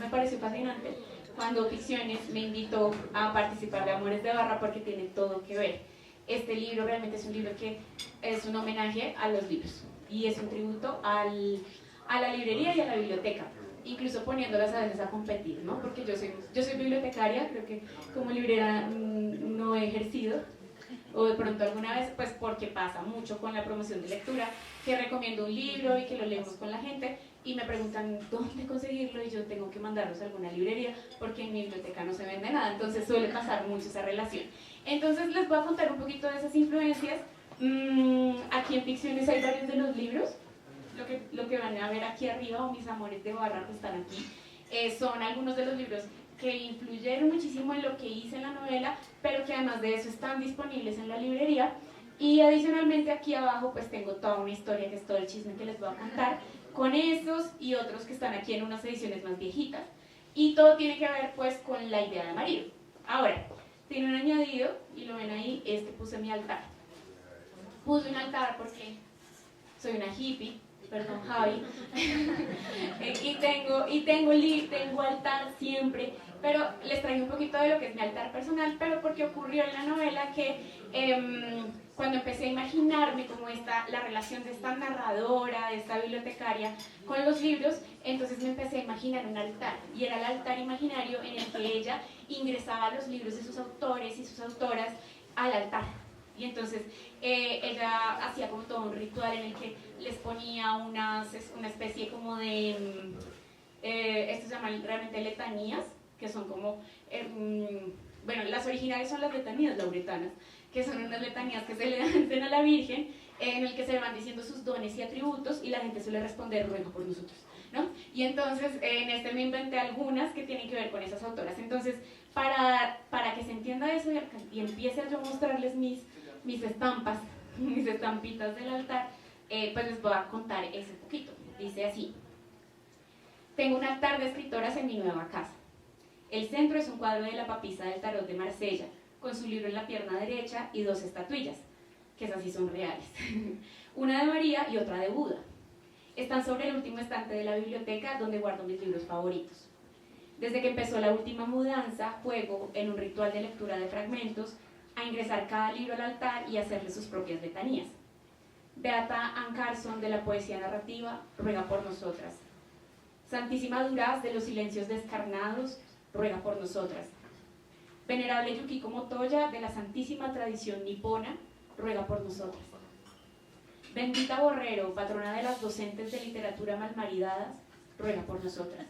me pareció fascinante cuando Ficciones me invitó a participar de Amores de Barra porque tiene todo que ver. Este libro realmente es un libro que es un homenaje a los libros y es un tributo a la librería y a la biblioteca, incluso poniéndolas a veces a competir, ¿no? Porque yo soy bibliotecaria, creo que como librera no he ejercido, o de pronto alguna vez, pues porque pasa mucho con la promoción de lectura, que recomiendo un libro y que lo leemos con la gente y me preguntan dónde conseguirlo y yo tengo que mandarlos a alguna librería porque en mi biblioteca no se vende nada, entonces suele pasar mucho esa relación. Entonces les voy a contar un poquito de esas influencias. Aquí en Ficciones hay varios de los libros, lo que van a ver aquí arriba, o Mis Amores de Barra que están aquí, son algunos de los libros que influyeron muchísimo en lo que hice en la novela, pero que además de eso están disponibles en la librería. Y adicionalmente aquí abajo pues tengo toda una historia que es todo el chisme que les voy a contar, con esos y otros que están aquí en unas ediciones más viejitas. Y todo tiene que ver pues con la idea de marido. Ahora, tiene un añadido, y lo ven ahí, es que puse mi altar. Puse un altar porque soy una hippie, perdón Javi, tengo altar siempre, pero les traigo un poquito de lo que es mi altar personal, pero porque ocurrió en la novela que cuando empecé a imaginarme como la relación de esta narradora, de esta bibliotecaria con los libros, entonces me empecé a imaginar un altar, y era el altar imaginario en el que ella ingresaba los libros de sus autores y sus autoras al altar. Y entonces ella hacía como todo un ritual en el que les ponía una especie como de, esto se llaman realmente letanías, que son como, bueno, las originales son las letanías lauretanas, que son unas letanías que se le dan a la Virgen, en el que se le van diciendo sus dones y atributos y la gente suele responder, ruego por nosotros, ¿no? Y entonces en este me inventé algunas que tienen que ver con esas autoras. Entonces, para que se entienda eso y empiece a yo mostrarles mis estampas, mis estampitas del altar, pues les voy a contar ese poquito. Dice así: tengo un altar de escritoras en mi nueva casa. El centro es un cuadro de la papisa del tarot de Marsella, con su libro en la pierna derecha y dos estatuillas, que esas sí son reales, una de María y otra de Buda. Están sobre el último estante de la biblioteca donde guardo mis libros favoritos. Desde que empezó la última mudanza, juego en un ritual de lectura de fragmentos a ingresar cada libro al altar y hacerle sus propias letanías. Beata Ann Carson, de la poesía narrativa, ruega por nosotras. Santísima Duraz, de los silencios descarnados, ruega por nosotras. Venerable Yukiko Motoya, de la santísima tradición nipona, ruega por nosotras. Bendita Borrero, patrona de las docentes de literatura malmaridadas, ruega por nosotras.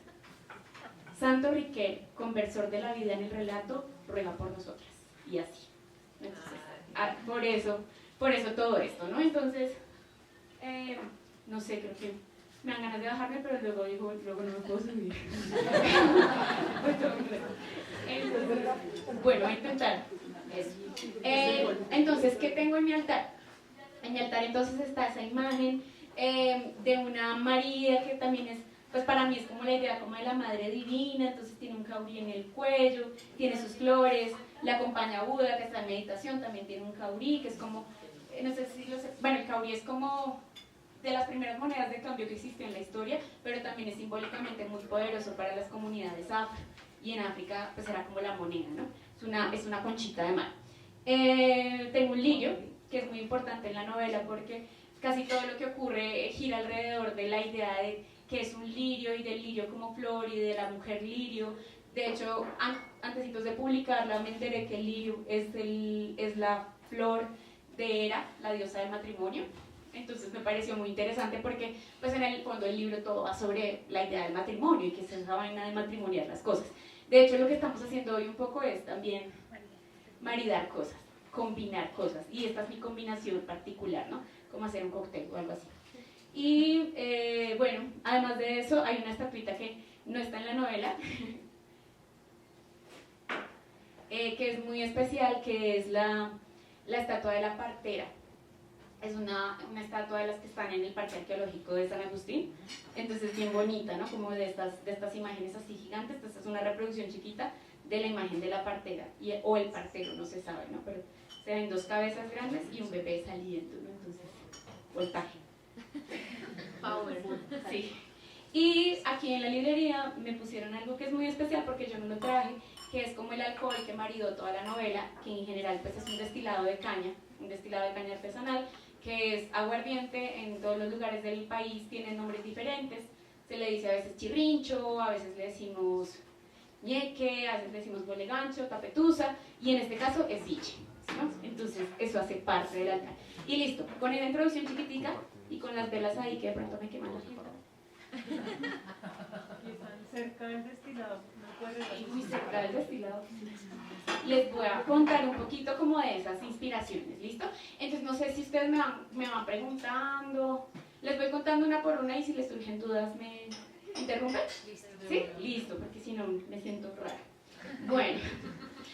Santo Riquel, conversor de la vida en el relato, ruega por nosotras. Y así. Entonces, por eso todo esto, ¿no? Entonces, no sé, creo que me dan ganas de bajarme, pero luego digo, luego no me puedo subir. Entonces, bueno, voy a intentar eso. Entonces, ¿qué tengo en mi altar? En mi altar entonces está esa imagen de una María que también es, pues para mí es como la idea como de la Madre Divina. Entonces tiene un caurí en el cuello, tiene sus flores, la acompaña Buda que está en meditación, también tiene un caurí que es como, no sé si lo sé, bueno, el caurí es como de las primeras monedas de cambio que existió en la historia, pero también es simbólicamente muy poderoso para las comunidades afro, y en África pues era como la moneda, ¿no? Es una conchita de mar. Tengo un lirio, que es muy importante en la novela porque casi todo lo que ocurre gira alrededor de la idea de que es un lirio y del lirio como flor y de la mujer lirio. De hecho, antesitos de publicarla me enteré que el lirio es la flor de Hera, la diosa del matrimonio. Entonces me pareció muy interesante porque pues en el fondo del libro todo va sobre la idea del matrimonio y que es esa vaina de matrimoniar las cosas. De hecho, lo que estamos haciendo hoy un poco es también maridar cosas, combinar cosas, y esta es mi combinación particular, ¿no? Como hacer un cóctel o algo así. Y bueno, además de eso hay una estatuita que no está en la novela, que es muy especial, que es la estatua de la partera. Es una estatua de las que están en el Parque Arqueológico de San Agustín, entonces bien bonita, ¿no? Como de estas imágenes así gigantes. Esta es una reproducción chiquita de la imagen de la partera, o el partero, no se sabe, ¿no? Pero se ven dos cabezas grandes y un bebé saliendo, ¿no? Entonces, voltaje. Power. Sí. Y aquí en la librería me pusieron algo que es muy especial porque yo no lo traje, que es como el alcohol que maridó toda la novela, que en general pues es un destilado de caña artesanal, que es aguardiente. En todos los lugares del país tienen nombres diferentes, se le dice a veces chirrincho, a veces le decimos ñeque, a veces le decimos bolegancho, tapetusa, y en este caso esliche, ¿no? Entonces eso hace parte del altar. Y listo, con esa introducción chiquitica y con las velas ahí que de pronto me queman las fotos. Cerca del destilado, no puede Muy cerca del destilado. Les voy a contar un poquito como de esas inspiraciones, ¿listo? Entonces no sé si ustedes me van preguntando, les voy contando una por una y si les surgen dudas me interrumpen. ¿Sí? Listo, porque si no me siento rara. Bueno,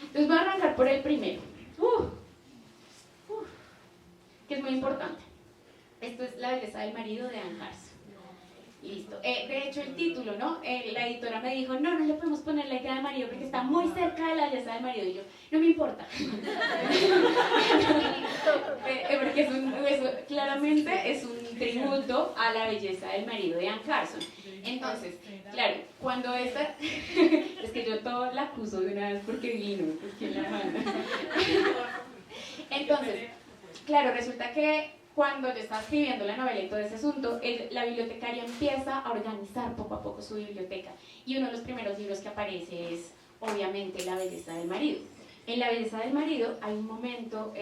entonces voy a arrancar por el primero, que es muy importante. Esto es La belleza del marido de Anne Carson. Listo. De hecho, el título, ¿no? La editora me dijo, no le podemos poner la idea de marido porque está muy cerca de la belleza del marido. Y yo, no me importa. Porque eso claramente es un tributo a la belleza del marido de Anne Carson. Entonces, claro, cuando esta... es que yo todo la acuso de una vez porque vino, pues quién la manda. Entonces, claro, resulta que cuando yo estaba escribiendo la novela y todo ese asunto, la bibliotecaria empieza a organizar poco a poco su biblioteca. Y uno de los primeros libros que aparece es, obviamente, La belleza del marido. En La belleza del marido hay un momento,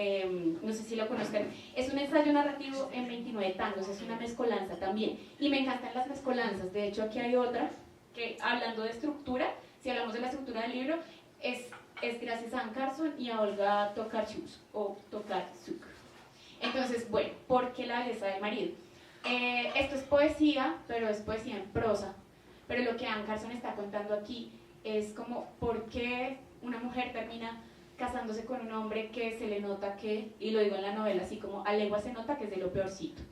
no sé si lo conozcan, es un ensayo narrativo en 29 tangos, es una mezcolanza también. Y me encantan las mezcolanzas, de hecho aquí hay otra, que hablando de estructura, si hablamos de la estructura del libro, es gracias a Anne Carson y a Olga Tokarczuk, o Tokarczuk. Entonces, bueno, ¿por qué La belleza del marido? Esto es poesía, pero es poesía en prosa. Pero lo que Anne Carson está contando aquí es como por qué una mujer termina casándose con un hombre que se le nota que, y lo digo en la novela así como a legua se nota que es de lo peorcito.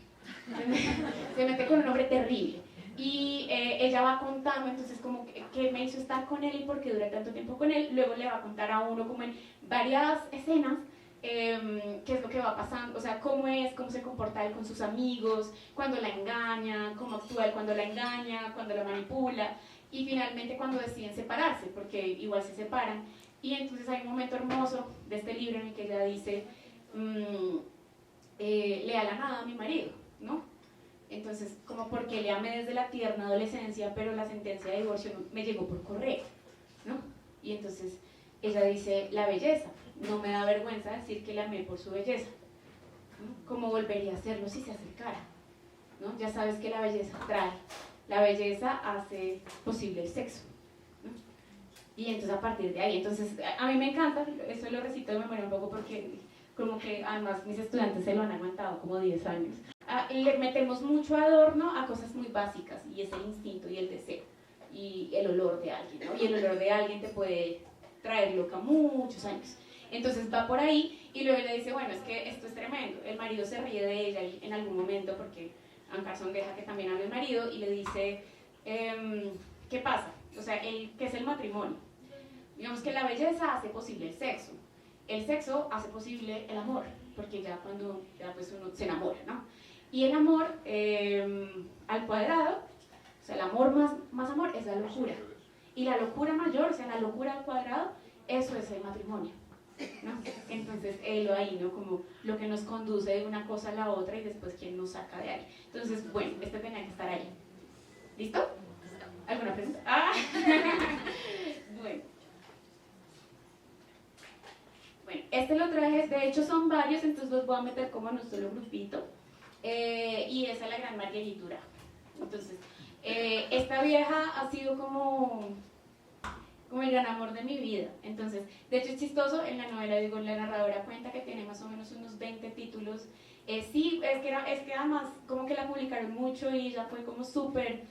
Se mete con un hombre terrible. Y ella va contando entonces como qué me hizo estar con él y por qué dura tanto tiempo con él. Luego le va a contar a uno como en varias escenas qué es lo que va pasando, o sea, cómo se comporta él con sus amigos, cuando la engaña, cómo actúa él cuando la engaña, cuando la manipula, y finalmente cuando deciden separarse, porque igual se separan. Y entonces hay un momento hermoso de este libro en el que ella dice, le da la nada a mi marido, ¿no? Entonces, como porque le amé desde la tierna adolescencia, pero la sentencia de divorcio me llegó por correo, ¿no? Y entonces ella dice, la belleza. No me da vergüenza decir que la amé por su belleza, ¿no? ¿Cómo volvería a hacerlo si se acercara? ¿No? Ya sabes que la belleza atrae, la belleza hace posible el sexo, ¿no? Y entonces a partir de ahí, entonces a mí me encanta, eso lo recito de memoria un poco porque como que además mis estudiantes se lo han aguantado como 10 años. Le metemos mucho adorno a cosas muy básicas y es el instinto y el deseo y el olor de alguien, ¿no? Y el olor de alguien te puede traer loca muchos años. Entonces va por ahí y luego le dice, bueno, es que esto es tremendo. El marido se ríe de ella en algún momento porque Anne Carson deja que también hable el marido y le dice, ¿qué pasa? O sea, ¿qué es el matrimonio? Digamos que la belleza hace posible el sexo hace posible el amor, porque ya cuando pues uno se enamora, ¿no? Y el amor al cuadrado, o sea, el amor más amor es la locura. Y la locura mayor, o sea, la locura al cuadrado, eso es el matrimonio, ¿no? Entonces, lo ahí, ¿no? Como lo que nos conduce de una cosa a la otra y después quién nos saca de ahí. Entonces, bueno, este tenía que estar ahí. ¿Listo? ¿Alguna pregunta? ¡Ah! Bueno. Bueno, este lo traje, de hecho son varios, entonces los voy a meter como en un solo grupito. Y esa es la gran Margueritura. Entonces, esta vieja ha sido como el gran amor de mi vida. Entonces, de hecho es chistoso, en la novela, digo, la narradora cuenta que tiene más o menos unos 20 títulos. Sí, es que además como que la publicaron mucho y ella fue como súper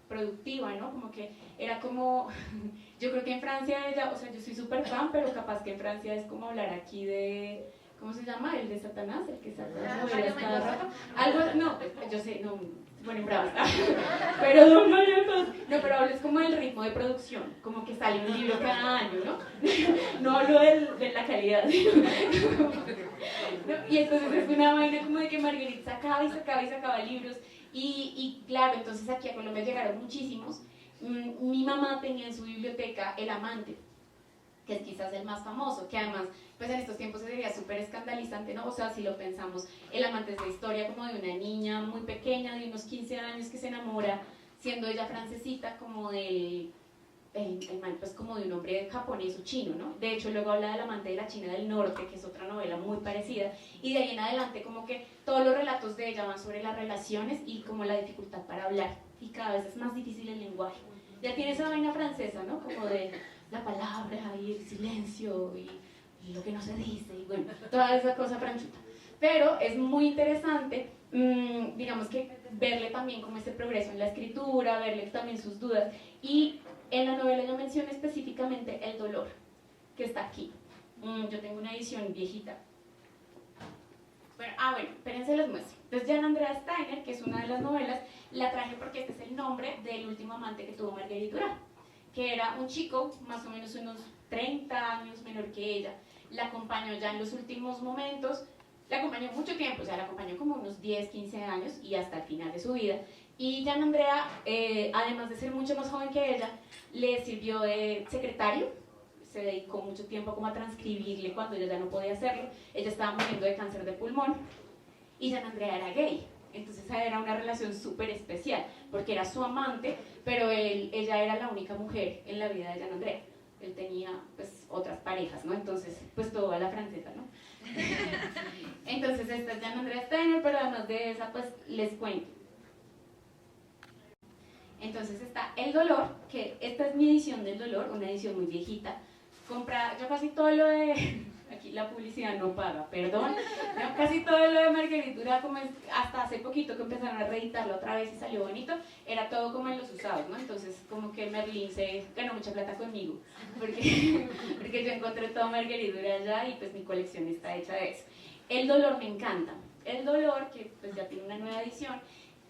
productiva, ¿no? Como que era como, yo creo que en Francia ella, o sea, yo soy súper fan, pero capaz que en Francia es como hablar aquí de, ¿cómo se llama? El de Satanás, el que saca las novelas cada rato. Algo, no, yo sé, no, bueno, en Bravas, pero don Mario, no, pero hablo es como del ritmo de producción, como que sale un libro cada año, ¿no? No hablo de la calidad, ¿no? Y entonces es una vaina como de que Marguerite sacaba y sacaba y sacaba libros, Y claro, entonces aquí a Colombia llegaron muchísimos. Mi mamá tenía en su biblioteca El amante, que es quizás el más famoso, que además, pues en estos tiempos sería súper escandalizante, ¿no? O sea, si lo pensamos, El amante es la historia como de una niña muy pequeña, de unos 15 años, que se enamora, siendo ella francesita, como del el man, pues como de un hombre japonés o chino, ¿no? De hecho, luego habla del amante de la China del Norte, que es otra novela muy parecida, y de ahí en adelante como que todos los relatos de ella van sobre las relaciones y como la dificultad para hablar, y cada vez es más difícil el lenguaje. Ya tiene esa vaina francesa, ¿no? Como de la palabra y el silencio y lo que no se dice, y bueno, toda esa cosa franchuta. Pero es muy interesante, digamos que verle también como este progreso en la escritura, verle también sus dudas, y en la novela yo menciono específicamente el dolor, que está aquí. Yo tengo una edición viejita. Bueno, espérense, les muestro. Entonces, Jan Andrea Steiner, que es una de las novelas, la traje porque este es el nombre del último amante que tuvo Marguerite Duras, que era un chico, más o menos unos 30 años menor que ella. La acompañó ya en los últimos momentos, la acompañó mucho tiempo, o sea, la acompañó como unos 10, 15 años y hasta el final de su vida. Y Jan Andrea, además de ser mucho más joven que ella, le sirvió de secretario, se dedicó mucho tiempo como a transcribirle cuando ella ya no podía hacerlo. Ella estaba muriendo de cáncer de pulmón y Jan Andrea era gay. Entonces era una relación súper especial, porque era su amante, pero ella era la única mujer en la vida de Jan Andrea. Él tenía pues otras parejas, ¿no? Entonces, pues todo a la francesa, ¿no? Entonces esta es Jan Andrea Steiner, pero además de esa, pues les cuento. Entonces está El dolor, que esta es mi edición del dolor, una edición muy viejita. Yo casi todo lo de, aquí la publicidad no paga, perdón, ¿no? Casi todo lo de Marguerite Duras, como hasta hace poquito que empezaron a reeditarlo otra vez y salió bonito, era todo como en los usados, ¿no? Entonces como que Merlín se ganó mucha plata conmigo, porque yo encontré todo Marguerite Duras allá y pues mi colección está hecha de eso. El dolor me encanta. El dolor, que pues ya tiene una nueva edición,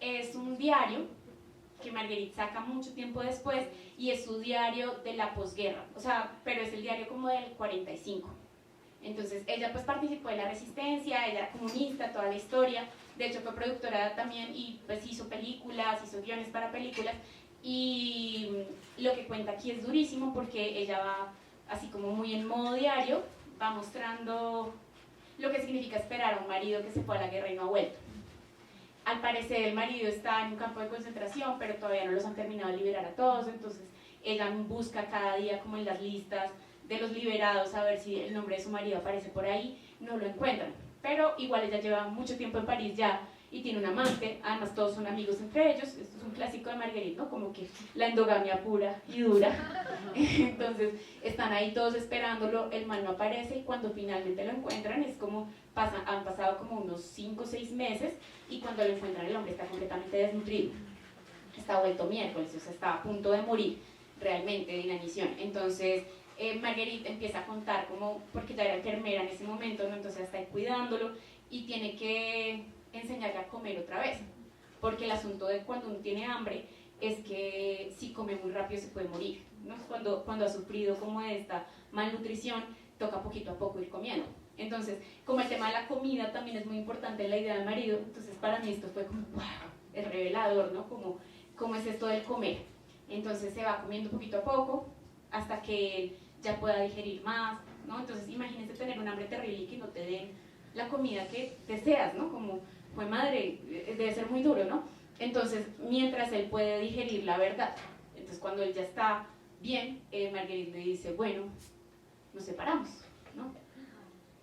es un diario que Marguerite saca mucho tiempo después y es su diario de la posguerra, o sea, pero es el diario como del 45. Entonces ella pues participó de la resistencia, ella era comunista, toda la historia, de hecho fue productora también y pues hizo películas, hizo guiones para películas, y lo que cuenta aquí es durísimo porque ella va así como muy en modo diario, va mostrando lo que significa esperar a un marido que se fue a la guerra y no ha vuelto. Al parecer el marido está en un campo de concentración, pero todavía no los han terminado de liberar a todos, entonces ella busca cada día como en las listas de los liberados a ver si el nombre de su marido aparece por ahí, no lo encuentran. Pero igual ella lleva mucho tiempo en París ya y tiene un amante, además todos son amigos entre ellos, esto es un clásico de Marguerite, ¿no? Como que la endogamia pura y dura. Entonces están ahí todos esperándolo, el man no aparece y cuando finalmente lo encuentran es como han pasado como unos 5 o 6 meses y cuando lo encuentran el hombre está completamente desnutrido, está vuelto miércoles, o sea, está a punto de morir realmente de inanición. Entonces Marguerite empieza a contar como, porque ya era enfermera en ese momento, ¿no? Entonces está ahí cuidándolo y tiene que enseñarle a comer otra vez, porque el asunto de cuando uno tiene hambre es que si come muy rápido se puede morir, ¿no? Cuando ha sufrido como de esta malnutrición, toca poquito a poco ir comiendo. Entonces, como el tema de la comida también es muy importante en la idea del marido, entonces para mí esto fue como, wow, es revelador, ¿no? Cómo es esto del comer. Entonces se va comiendo poquito a poco hasta que él ya pueda digerir más, ¿no? Entonces imagínense tener un hambre terrible y que no te den la comida que deseas, ¿no? Como, pues madre, debe ser muy duro, ¿no? Entonces, mientras él puede digerir la verdad, entonces cuando él ya está bien, Marguerite le dice, bueno, nos separamos, ¿no?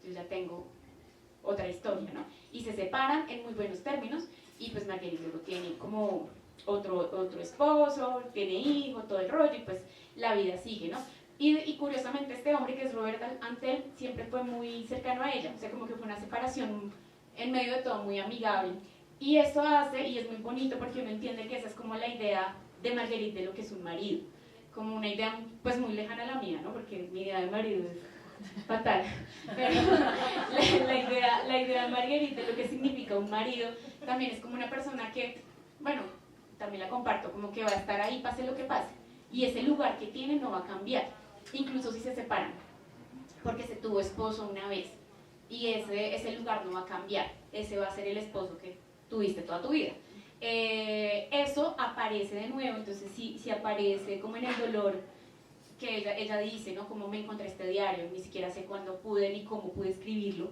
Yo ya tengo otra historia, ¿no? Y se separan en muy buenos términos y pues Marguerite luego tiene como otro esposo, tiene hijo, todo el rollo y pues la vida sigue, ¿no? Y curiosamente este hombre que es Robert Antel siempre fue muy cercano a ella, o sea como que fue una separación en medio de todo muy amigable y eso hace, y es muy bonito porque uno entiende que esa es como la idea de Marguerite de lo que es un marido, como una idea pues muy lejana a la mía, ¿no? Porque mi idea de marido es fatal, pero la idea de Marguerite de lo que significa un marido también es como una persona que, bueno, también la comparto, como que va a estar ahí pase lo que pase, y ese lugar que tiene no va a cambiar, incluso si se separan, porque se tuvo esposo una vez, y ese lugar no va a cambiar, ese va a ser el esposo que tuviste toda tu vida. eso aparece de nuevo, entonces sí aparece como en el dolor que ella dice, ¿no? Como me encontré este diario, ni siquiera sé cuándo pude ni cómo pude escribirlo,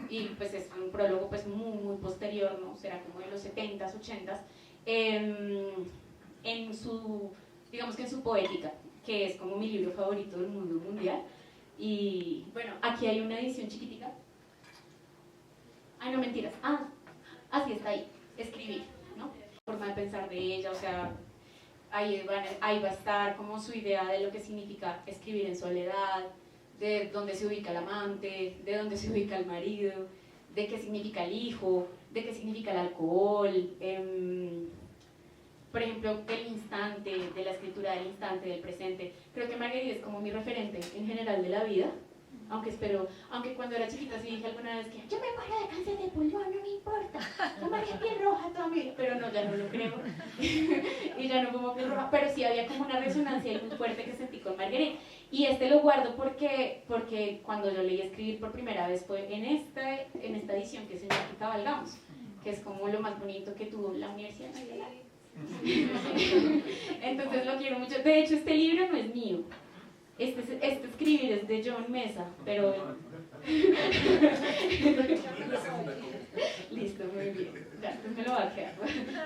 y pues es un prólogo pues muy posterior, ¿no? Será como de los 70s, 80s, en su, digamos que en su poética, que es como mi libro favorito del mundo mundial. Y bueno, aquí hay una edición chiquitica. Ay, no, mentiras. Así está ahí, escribir, ¿no? Forma de pensar de ella, o sea, ahí va a estar como su idea de lo que significa escribir en soledad, de dónde se ubica el amante, de dónde se ubica el marido, de qué significa el hijo, de qué significa el alcohol, por ejemplo, del instante, de la escritura del instante, del presente. Creo que Marguerite es como mi referente en general de la vida, aunque cuando era chiquita sí dije alguna vez que yo me muero de cáncer de pulmón, no me importa, tomaría piel roja toda mi vida, pero no, ya no lo creo, y ya no como piel roja, pero sí había como una resonancia muy fuerte que sentí con Marguerite, y lo guardo porque cuando yo leí escribir por primera vez fue en esta edición que es en la que cabalgamos, que es como lo más bonito que tuvo la Universidad Nacional. Entonces lo quiero mucho. De hecho, este libro no es mío. Este escribir es de John Mesa, pero... Listo, muy bien. Ya, entonces me lo va a quedar.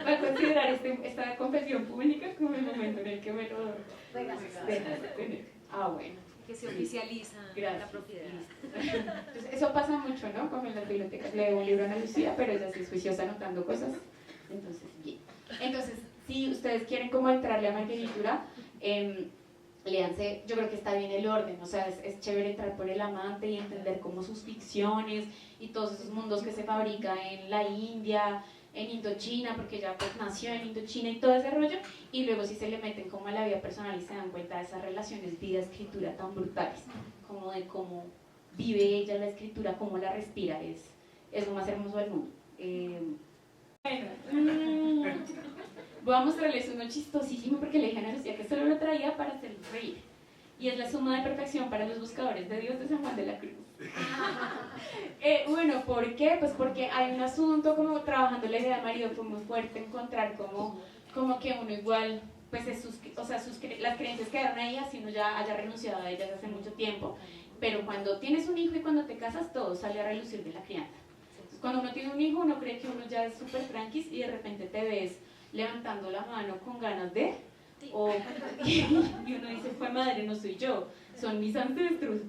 Va a considerar esta confesión pública como el momento en el que me lo dejas tener. Bueno. Que se oficializa la propiedad. Entonces, eso pasa mucho, ¿no? Como en las bibliotecas. Leo un libro a Ana Lucía, pero ella sí es juiciosa anotando cosas. Entonces, bien. Entonces, si ustedes quieren como entrarle a Margueritura, léanse, yo creo que está bien el orden, o sea, es chévere entrar por el amante y entender como sus ficciones y todos esos mundos que se fabrican en la India, en Indochina, porque ella pues nació en Indochina y todo ese rollo, y luego si se le meten como a la vida personal y se dan cuenta de esas relaciones vida-escritura tan brutales, como de cómo vive ella la escritura, cómo la respira, es lo más hermoso del mundo. Bueno, voy a mostrarles uno chistosísimo porque le dije a Ana Lucía que solo lo traía para hacer reír. Y es la suma de perfección para los buscadores de Dios de San Juan de la Cruz. Bueno, ¿por qué? Pues porque hay un asunto, como trabajando la idea de marido, fue muy fuerte encontrar como que uno igual, pues las creencias quedaron ahí, así uno ya haya renunciado a ellas hace mucho tiempo. Pero cuando tienes un hijo y cuando te casas, todo sale a relucir de la crianza. Entonces, cuando uno tiene un hijo, uno cree que uno ya es súper tranquis y de repente te ves levantando la mano con ganas de, y uno dice, fue madre, no soy yo, son mis ancestros,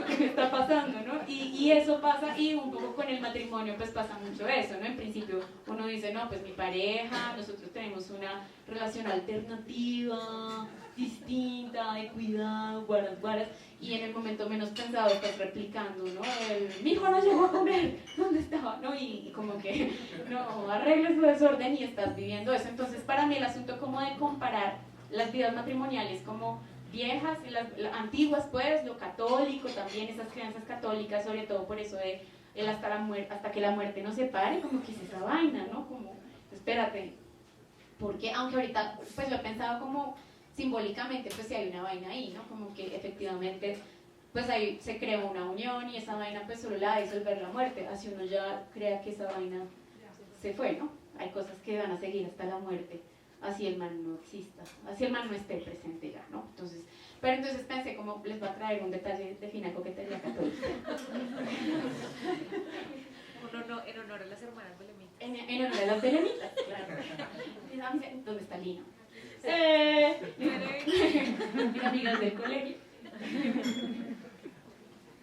¿qué me está pasando? ¿No? Y eso pasa, y un poco con el matrimonio pues pasa mucho eso, ¿no? En principio uno dice, no, pues mi pareja, nosotros tenemos una relación alternativa, distinta, de cuidado, guaras, y en el momento menos pensado estás replicando, ¿no? Mi hijo no llegó a comer, ¿dónde estaba? ¿No? Y como que no arregles su desorden y estás viviendo eso. Entonces para mí el asunto como de comparar las vidas matrimoniales como viejas y las antiguas, pues, lo católico también, esas creencias católicas, sobre todo por eso de el hasta que la muerte nos separe, como que es esa vaina, ¿no? Como, espérate, porque aunque ahorita pues lo he pensado como simbólicamente, pues si hay una vaina ahí, ¿no? Como que efectivamente pues ahí se crea una unión y esa vaina pues solo la va a disolver la muerte, así uno ya crea que esa vaina se fue, ¿no? Hay cosas que van a seguir hasta la muerte, así el mal no exista, así el mal no esté presente ya, ¿no? Pero entonces pensé como les va a traer un detalle de fina coquetería católica. En honor a las hermanas belemitas. En honor a las belemitas, claro. ¿Dónde está Lina? Mis amigas del colegio.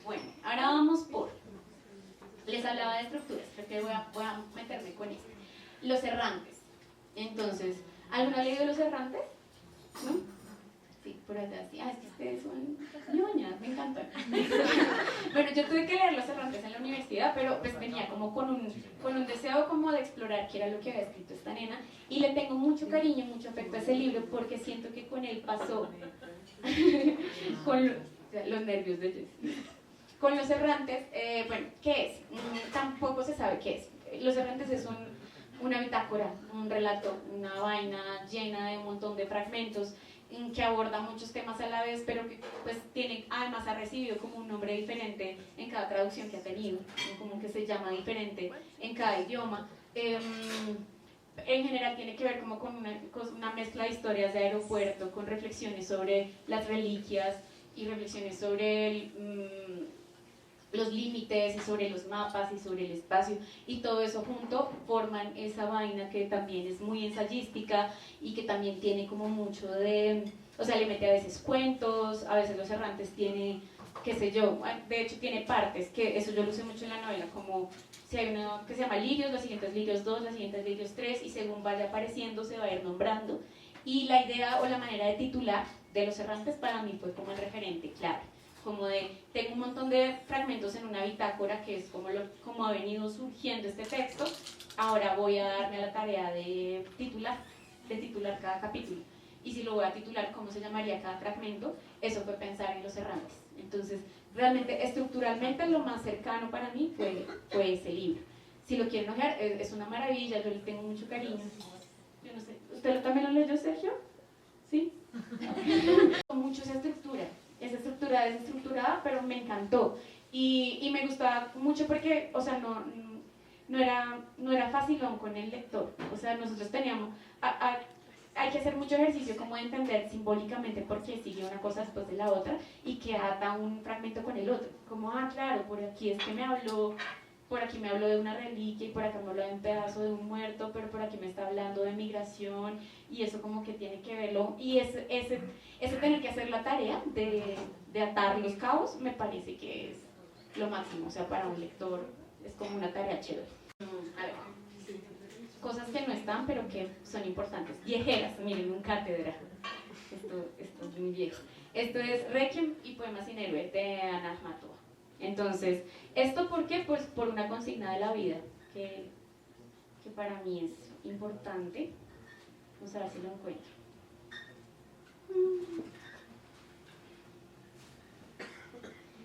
Bueno, ahora vamos por... Les hablaba de estructuras, porque voy a meterme con esto. Los errantes. Entonces, ¿alguno ha leído Los errantes? ¿No? Sí, por allá sí. Es que ustedes son ñoñas, me encantan. Bueno, yo tuve que leer Los errantes en la universidad, pero pues venía como con un deseo como de explorar qué era lo que había escrito esta nena, y le tengo mucho cariño, mucho afecto a ese libro, porque siento que con él pasó con los nervios de Jess. Con Los errantes, bueno, ¿qué es? Tampoco se sabe qué es. Los errantes es una bitácora, un relato, una vaina llena de un montón de fragmentos que aborda muchos temas a la vez, pero que pues además ha recibido como un nombre diferente en cada traducción que ha tenido, como que se llama diferente en cada idioma. En general tiene que ver como con una mezcla de historias de aeropuerto, con reflexiones sobre las reliquias y reflexiones sobre los límites y sobre los mapas y sobre el espacio, y todo eso junto forman esa vaina que también es muy ensayística y que también tiene como mucho de, o sea, le mete a veces cuentos, a veces Los Errantes tiene, qué sé yo, de hecho tiene partes, que eso yo lo usé mucho en la novela, como si hay uno que se llama Lirios, la siguiente es Lirios 2, la siguiente es Lirios 3, y según vaya apareciendo se va a ir nombrando, y la idea o la manera de titular de Los Errantes para mí fue como el referente clave, como de, tengo un montón de fragmentos en una bitácora que es como ha venido surgiendo este texto, ahora voy a darme a la tarea de titular cada capítulo, y si lo voy a titular, ¿cómo se llamaría cada fragmento? Eso fue pensar en Los Errantes. Entonces, realmente, estructuralmente, lo más cercano para mí fue ese libro. Si lo quieren ojear, es una maravilla, yo le tengo mucho cariño. Yo no sé, ¿usted también lo leyó, Sergio? ¿Sí? Mucho esa estructura desestructurada, pero me encantó. Y me gustaba mucho porque, o sea, no era facilón con el lector. O sea, nosotros teníamos... hay que hacer mucho ejercicio como de entender simbólicamente por qué sigue una cosa después de la otra y que ata un fragmento con el otro. Como, claro, por aquí es que me habló, por aquí me habló de una reliquia y por acá me habló de un pedazo de un muerto, pero por aquí me está hablando de migración y eso como que tiene que verlo. Y ese tener que hacer la tarea de atar los cabos me parece que es lo máximo. O sea, para un lector es como una tarea chévere. A ver. Cosas que no están, pero que son importantes. Viejeras, miren, un cátedra. Esto es muy viejo. Esto es Requiem y Poemas sin héroe, de Ana Akhmatova. Entonces, ¿esto por qué? Pues por una consigna de la vida, que para mí es importante. Vamos a ver si lo encuentro.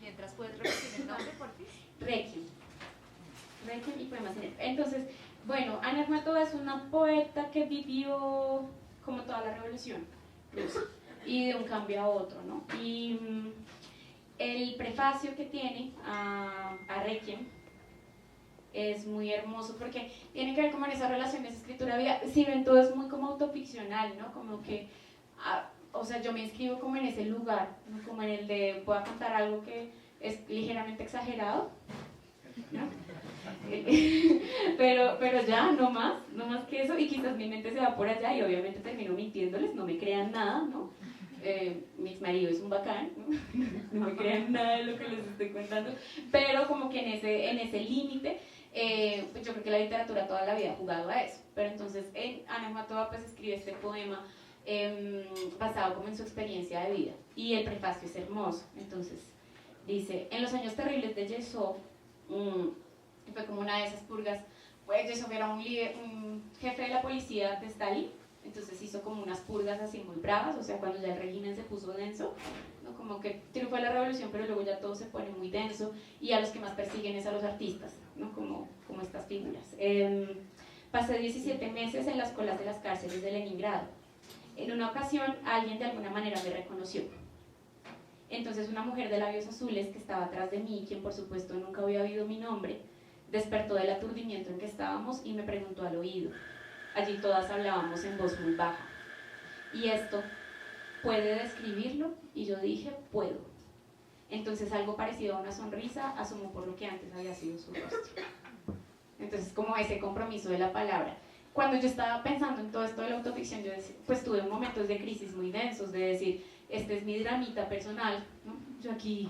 Mientras puedes repetir el nombre, por favor. Requiem y Poemas sin héroe. Entonces, bueno, Ana Akhmatova es una poeta que vivió como toda la revolución rusa y de un cambio a otro, ¿no? Y el prefacio que tiene a Requiem es muy hermoso porque tiene que ver como en esas relaciones escritura-vida. Si ven, todo es muy como autoficcional, ¿no? Como que, o sea, yo me inscribo como en ese lugar, ¿no? Como en el de, voy a contar algo que es ligeramente exagerado, ¿no? pero ya, no más que eso, y quizás mi mente se va por allá y obviamente termino mintiéndoles, no me crean nada, ¿no? Mi exmarido es un bacán, ¿no? No me crean nada de lo que les estoy contando, pero como que en ese límite, pues yo creo que la literatura toda la vida ha jugado a eso, pero entonces Ana Akhmatova pues escribe este poema basado como en su experiencia de vida, y el prefacio es hermoso. Entonces dice, en los años terribles de Yezhov, fue como una de esas purgas, pues Yezhov era un jefe de la policía de Stalin, entonces hizo como unas purgas así muy bravas, o sea, cuando ya el régimen se puso denso, ¿no? Como que triunfó la revolución, pero luego ya todo se pone muy denso, y a los que más persiguen es a los artistas, ¿no? Como estas figuras. Pasé 17 meses en las colas de las cárceles de Leningrado. En una ocasión, alguien de alguna manera me reconoció. Entonces una mujer de labios azules que estaba atrás de mí, quien por supuesto nunca había oído mi nombre, despertó del aturdimiento en que estábamos y me preguntó al oído. Allí todas hablábamos en voz muy baja. ¿Y esto puede describirlo? Y yo dije, puedo. Entonces algo parecido a una sonrisa asomó por lo que antes había sido su rostro. Entonces como ese compromiso de la palabra. Cuando yo estaba pensando en todo esto de la autoficción, yo decía, pues tuve momentos de crisis muy densos, de decir, este es mi dramita personal, ¿no? Yo aquí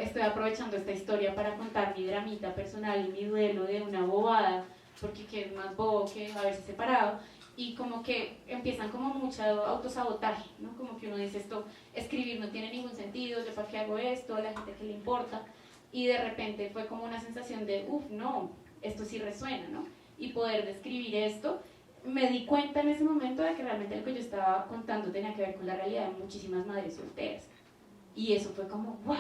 estoy aprovechando esta historia para contar mi dramita personal y mi duelo de una bobada, porque qué es más bobo que haberse separado, y como que empiezan como mucho autosabotaje, ¿no? Como que uno dice, esto, escribir no tiene ningún sentido, yo para qué hago esto, a la gente que le importa, y de repente fue como una sensación de, no, esto sí resuena, ¿no? Y poder describir esto, me di cuenta en ese momento de que realmente lo que yo estaba contando tenía que ver con la realidad de muchísimas madres solteras, y eso fue como, ¡guau!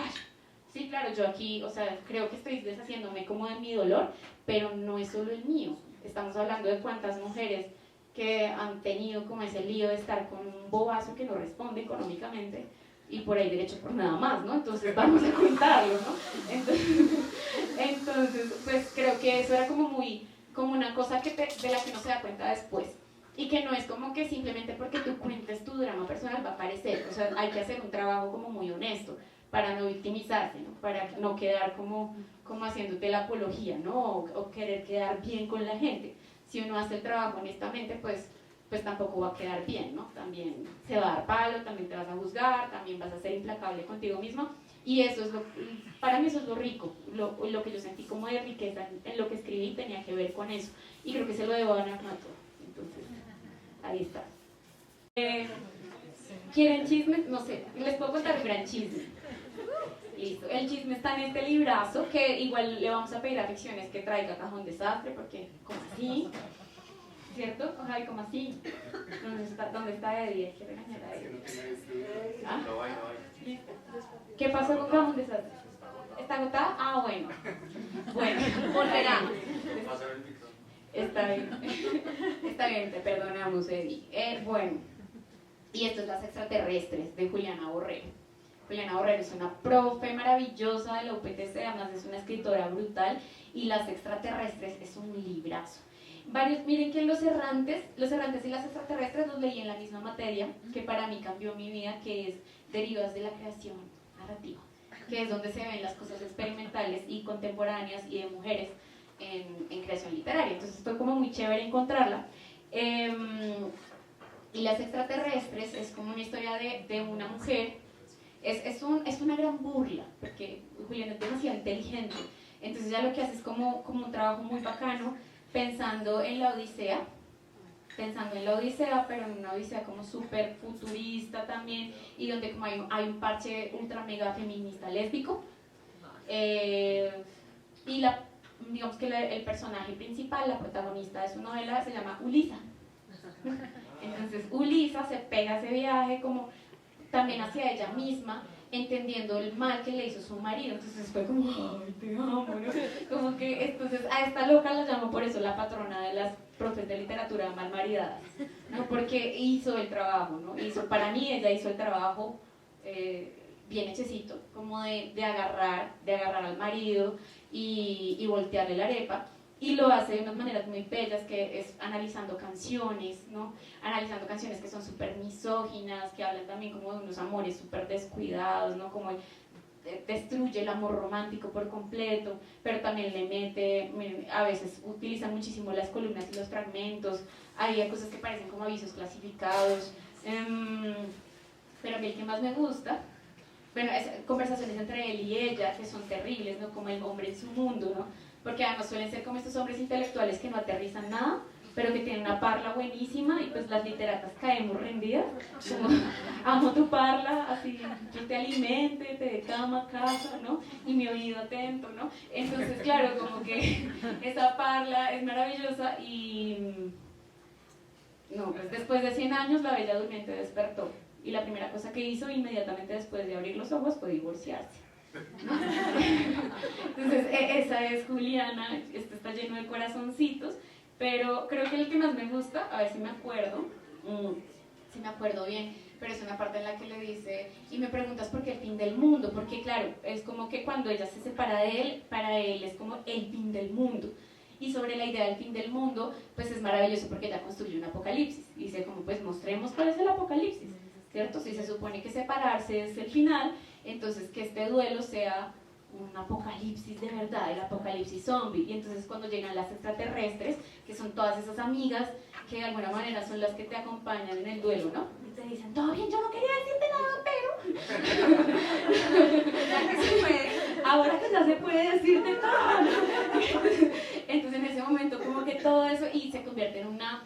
Sí, claro, yo aquí, o sea, creo que estoy deshaciéndome como de mi dolor, pero no es solo el mío. Estamos hablando de cuántas mujeres que han tenido como ese lío de estar con un bobazo que no responde económicamente y por ahí derecho por nada más, ¿no? Entonces vamos a contarlo, ¿no? Entonces pues creo que eso era como como una cosa de la que no se da cuenta después. Y que no es como que simplemente porque tú cuentes tu drama personal va a aparecer. O sea, hay que hacer un trabajo como muy honesto para no victimizarse, ¿no? Para no quedar como haciéndote la apología, ¿no? O querer quedar bien con la gente. Si uno hace el trabajo honestamente, pues tampoco va a quedar bien, ¿no? También se va a dar palo, también te vas a juzgar, también vas a ser implacable contigo mismo. Y eso es para mí eso es lo rico, lo que yo sentí como de riqueza en lo que escribí tenía que ver con eso. Y creo que se lo debo a Ana Mato. Entonces, ahí está. ¿Quieren chismes? No sé, les puedo contar un gran chisme. Listo, el chisme está en este librazo, que igual le vamos a pedir a Ficciones que traiga Cajón Desastre, porque, ¿cómo así? ¿Cierto? Ay, ¿cómo así? ¿Dónde está Eddie? Hay que regañar a Eddie. ¿Ah? ¿Qué pasó con Cajón Desastre? ¿Está agotada? Ah, bueno. Bueno, volverá. Está bien. Está bien, te perdonamos, Eddie. Bueno, y esto es Las Extraterrestres, de Juliana Borrero. Juliana Borrero es una profe maravillosa de la UPTC, además es una escritora brutal, y Las Extraterrestres es un librazo. Miren que Los Errantes y Las Extraterrestres los leí en la misma materia, que para mí cambió mi vida, que es Derivadas de la Creación Narrativa, que es donde se ven las cosas experimentales y contemporáneas y de mujeres en creación literaria. Entonces fue como muy chévere encontrarla. Y Las Extraterrestres es como una historia de una mujer. Es una gran burla, porque Juliana es demasiado inteligente. Entonces ella lo que hace es como un trabajo muy bacano, pensando en la Odisea, pero en una Odisea como súper futurista también, y donde como hay un parche ultra mega feminista lésbico. Y digamos que el personaje principal, la protagonista de su novela, se llama Ulisa. Entonces Ulisa se pega a ese viaje como también hacia ella misma, entendiendo el mal que le hizo su marido. Entonces fue como, ay, te amo, ¿no? Como que, entonces a esta loca la llamo por eso la patrona de las profes de literatura malmaridadas, ¿no? Porque hizo el trabajo, ¿no? Para mí ella hizo el trabajo bien hechecito, como de agarrar al marido y voltearle la arepa. Y lo hace de unas maneras muy bellas, que es analizando canciones, ¿no? Analizando canciones que son súper misóginas, que hablan también como de unos amores súper descuidados, ¿no? Como destruye el amor romántico por completo, pero también le mete, a veces utiliza muchísimo las columnas y los fragmentos, hay cosas que parecen como avisos clasificados, pero a mí el que más me gusta, bueno, es conversaciones entre él y ella, que son terribles, ¿no? Como el hombre en su mundo, ¿no? Porque además suelen ser como estos hombres intelectuales que no aterrizan nada, pero que tienen una parla buenísima, y pues las literatas caemos rendidas, como, amo tu parla, así, yo te alimente, te dé cama, casa, ¿no? Y mi oído atento, ¿no? Entonces, claro, como que esa parla es maravillosa y... No, pues después de 100 años la Bella Durmiente despertó, y la primera cosa que hizo inmediatamente después de abrir los ojos fue divorciarse. Entonces esa es Juliana. Esto está lleno de corazoncitos, pero creo que el que más me gusta, a ver si me acuerdo bien, pero es una parte en la que le dice, y me preguntas por qué el fin del mundo, porque claro, es como que cuando ella se separa de él, para él es como el fin del mundo. Y sobre la idea del fin del mundo, pues es maravilloso porque ella construye un apocalipsis, y dice como, pues mostremos cuál es el apocalipsis, ¿cierto? Si se supone que separarse es el final, entonces que este duelo sea un apocalipsis de verdad, el apocalipsis zombie. Y entonces cuando llegan las extraterrestres, que son todas esas amigas que de alguna manera son las que te acompañan en el duelo, ¿no? Y te dicen, todo bien, yo no quería decirte nada, pero... ahora que ya se puede decirte todo. Entonces en ese momento como que todo eso, y se convierte en una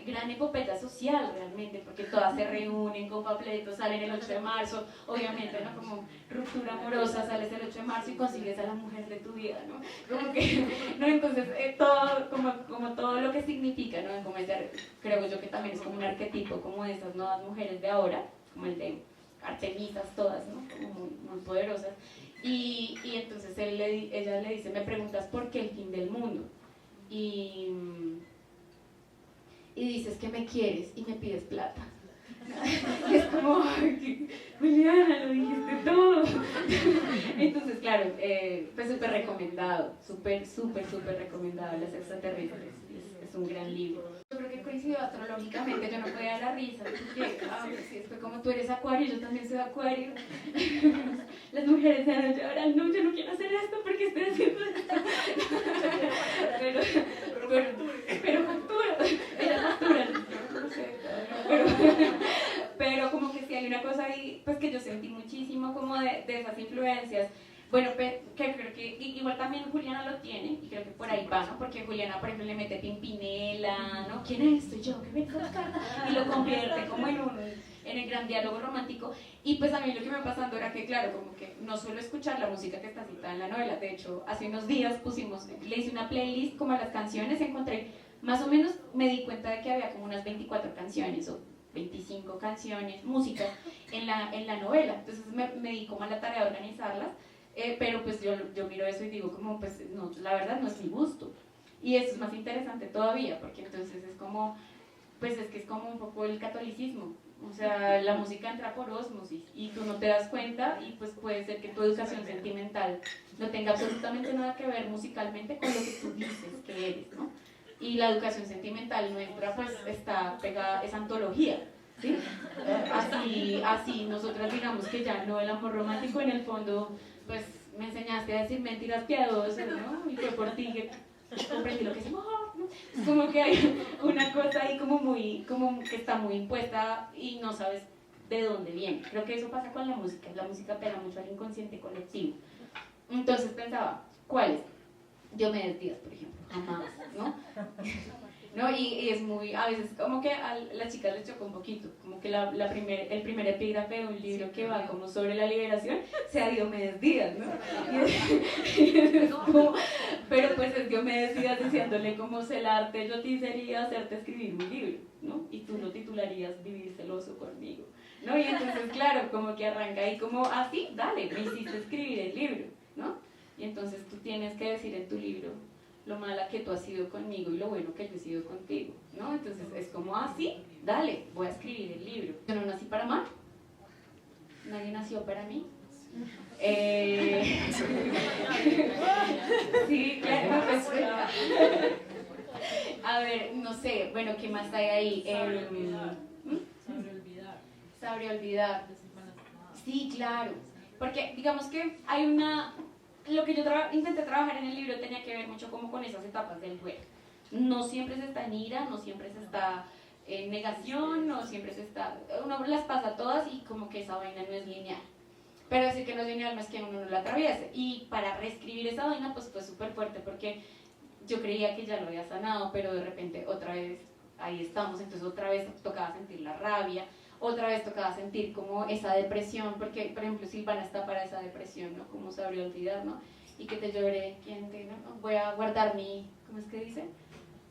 gran epopeya social realmente, porque todas se reúnen con papelitos, salen el 8 de marzo, obviamente, ¿no? Como ruptura amorosa, sales el 8 de marzo y consigues a la mujer de tu vida, ¿no? Como que, ¿no? Entonces todo, como todo lo que significa, ¿no? Como creo yo que también es como un arquetipo como de esas nuevas mujeres de ahora, como el de Artemisas todas, ¿no? Como muy poderosas. Y entonces ella le dice, me preguntas por qué el fin del mundo, y dices que me quieres y me pides plata. Y es como, ay, Juliana, lo dijiste todo. Entonces, claro, pues súper recomendado, súper recomendado Las extraterrestres, es un gran libro. Yo creo que coincidió astrológicamente, yo no podía dar la risa, porque sí, fue como tú eres acuario, yo también soy acuario. Las mujeres ya no lloran, no, yo no quiero hacer esto porque estoy haciendo esto. Pero factura, ella factura, no sé, pero como que sí hay una cosa ahí, pues que yo sentí muchísimo como de esas influencias. Bueno, que creo que igual también Juliana lo tiene, y creo que por ahí va, ¿no? Porque Juliana, por ejemplo, le mete Pimpinela, ¿no? ¿Quién es? Soy yo, que vengo a buscar, y lo convierte como en el gran diálogo romántico. Y pues a mí lo que me va pasando era que, claro, como que no suelo escuchar la música que está citada en la novela. De hecho, hace unos días le hice una playlist como a las canciones, encontré, más o menos me di cuenta de que había como unas 24 canciones o 25 canciones, música en la novela. Entonces me di como a la tarea de organizarlas. Pero pues yo miro eso y digo como pues no, la verdad no es mi gusto, y eso es más interesante todavía porque entonces es como pues es que es como un poco el catolicismo, o sea, la música entra por ósmosis y tú no te das cuenta, y pues puede ser que tu educación sentimental no tenga absolutamente nada que ver musicalmente con lo que tú dices que eres, ¿no? Y la educación sentimental nuestra pues está pegada, es antología, ¿sí? Así nosotras digamos que ya no, el amor romántico en el fondo pues me enseñaste a decir mentiras piadosas, ¿no? Y fue por ti que comprendí lo que es amor, ¿no? Es como que hay una cosa ahí como que está muy impuesta y no sabes de dónde viene. Creo que eso pasa con la música pega mucho al inconsciente colectivo. Entonces pensaba, ¿cuáles? Diomedes Díaz, por ejemplo, jamás, ¿no? ¿No? Y es muy, a veces como que a las chicas les chocó un poquito, como que el primer epígrafe de un libro que va como sobre la liberación sea Diomedes Díaz, ¿no? Pero pues es Diomedes Díaz diciéndole como celarte, yo te sería hacerte escribir un libro, ¿no? Y tú lo titularías Vivir celoso conmigo, ¿no? Y entonces claro, como que arranca ahí como así, dale, me hiciste escribir el libro, ¿no? Y entonces tú tienes que decir en tu libro lo mala que tú has sido conmigo y lo bueno que yo he sido contigo, ¿no? Entonces es como así, dale, voy a escribir el libro. Yo no nací para amar, nadie nació para mí. Sí, claro, pues, a ver, no sé, bueno, ¿qué más hay ahí? Sabré olvidar. Sí, claro, porque digamos que hay lo que yo intenté trabajar en el libro tenía que ver mucho como con esas etapas del duelo. No siempre se está en ira, no siempre se está en negación, no siempre se está... Uno las pasa todas y como que esa vaina no es lineal. Pero decir que no es lineal no es que uno no la atraviese. Y para reescribir esa vaina pues fue súper fuerte porque yo creía que ya lo había sanado, pero de repente otra vez ahí estamos, entonces otra vez tocaba sentir la rabia, otra vez tocaba sentir como esa depresión, porque por ejemplo Silvana está para esa depresión, ¿no? Como sabría olvidar, ¿no? Y que te llore, ¿quién te...? ¿no? Voy a guardar ¿cómo es que dice?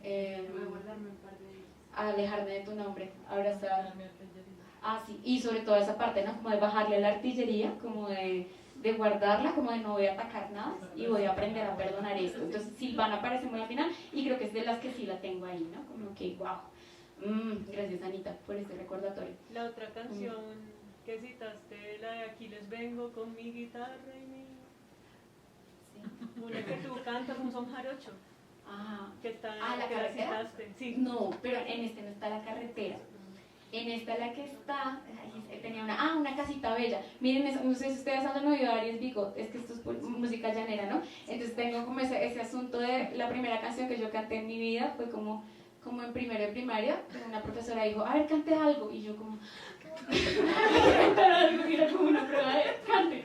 Voy a guardarme un par de días. Alejarme de tu nombre, abrazar. Ah, sí, y sobre todo esa parte, ¿no? Como de bajarle a la artillería, como de guardarla, como de no voy a atacar nada y voy a aprender a perdonar esto. Entonces Silvana aparece muy al final y creo que es de las que sí la tengo ahí, ¿no? Como que, wow. Gracias Anita por este recordatorio. La otra canción que citaste, la de Aquí les vengo con mi guitarra y mi... Sí. Una que tú cantas, un son jarocho. Que está, ¿la que carretera? la citaste. Sí. No, pero en este no está la carretera. En esta la que está, tenía una casita bella. Miren, no sé si ustedes han oído a Aries Bigot, es que esto es música llanera, ¿no? Entonces tengo como ese asunto de la primera canción que yo canté en mi vida, fue como en primero de primaria, una profesora dijo, a ver, cante algo, y yo como, cantar algo, que era como una prueba de cante.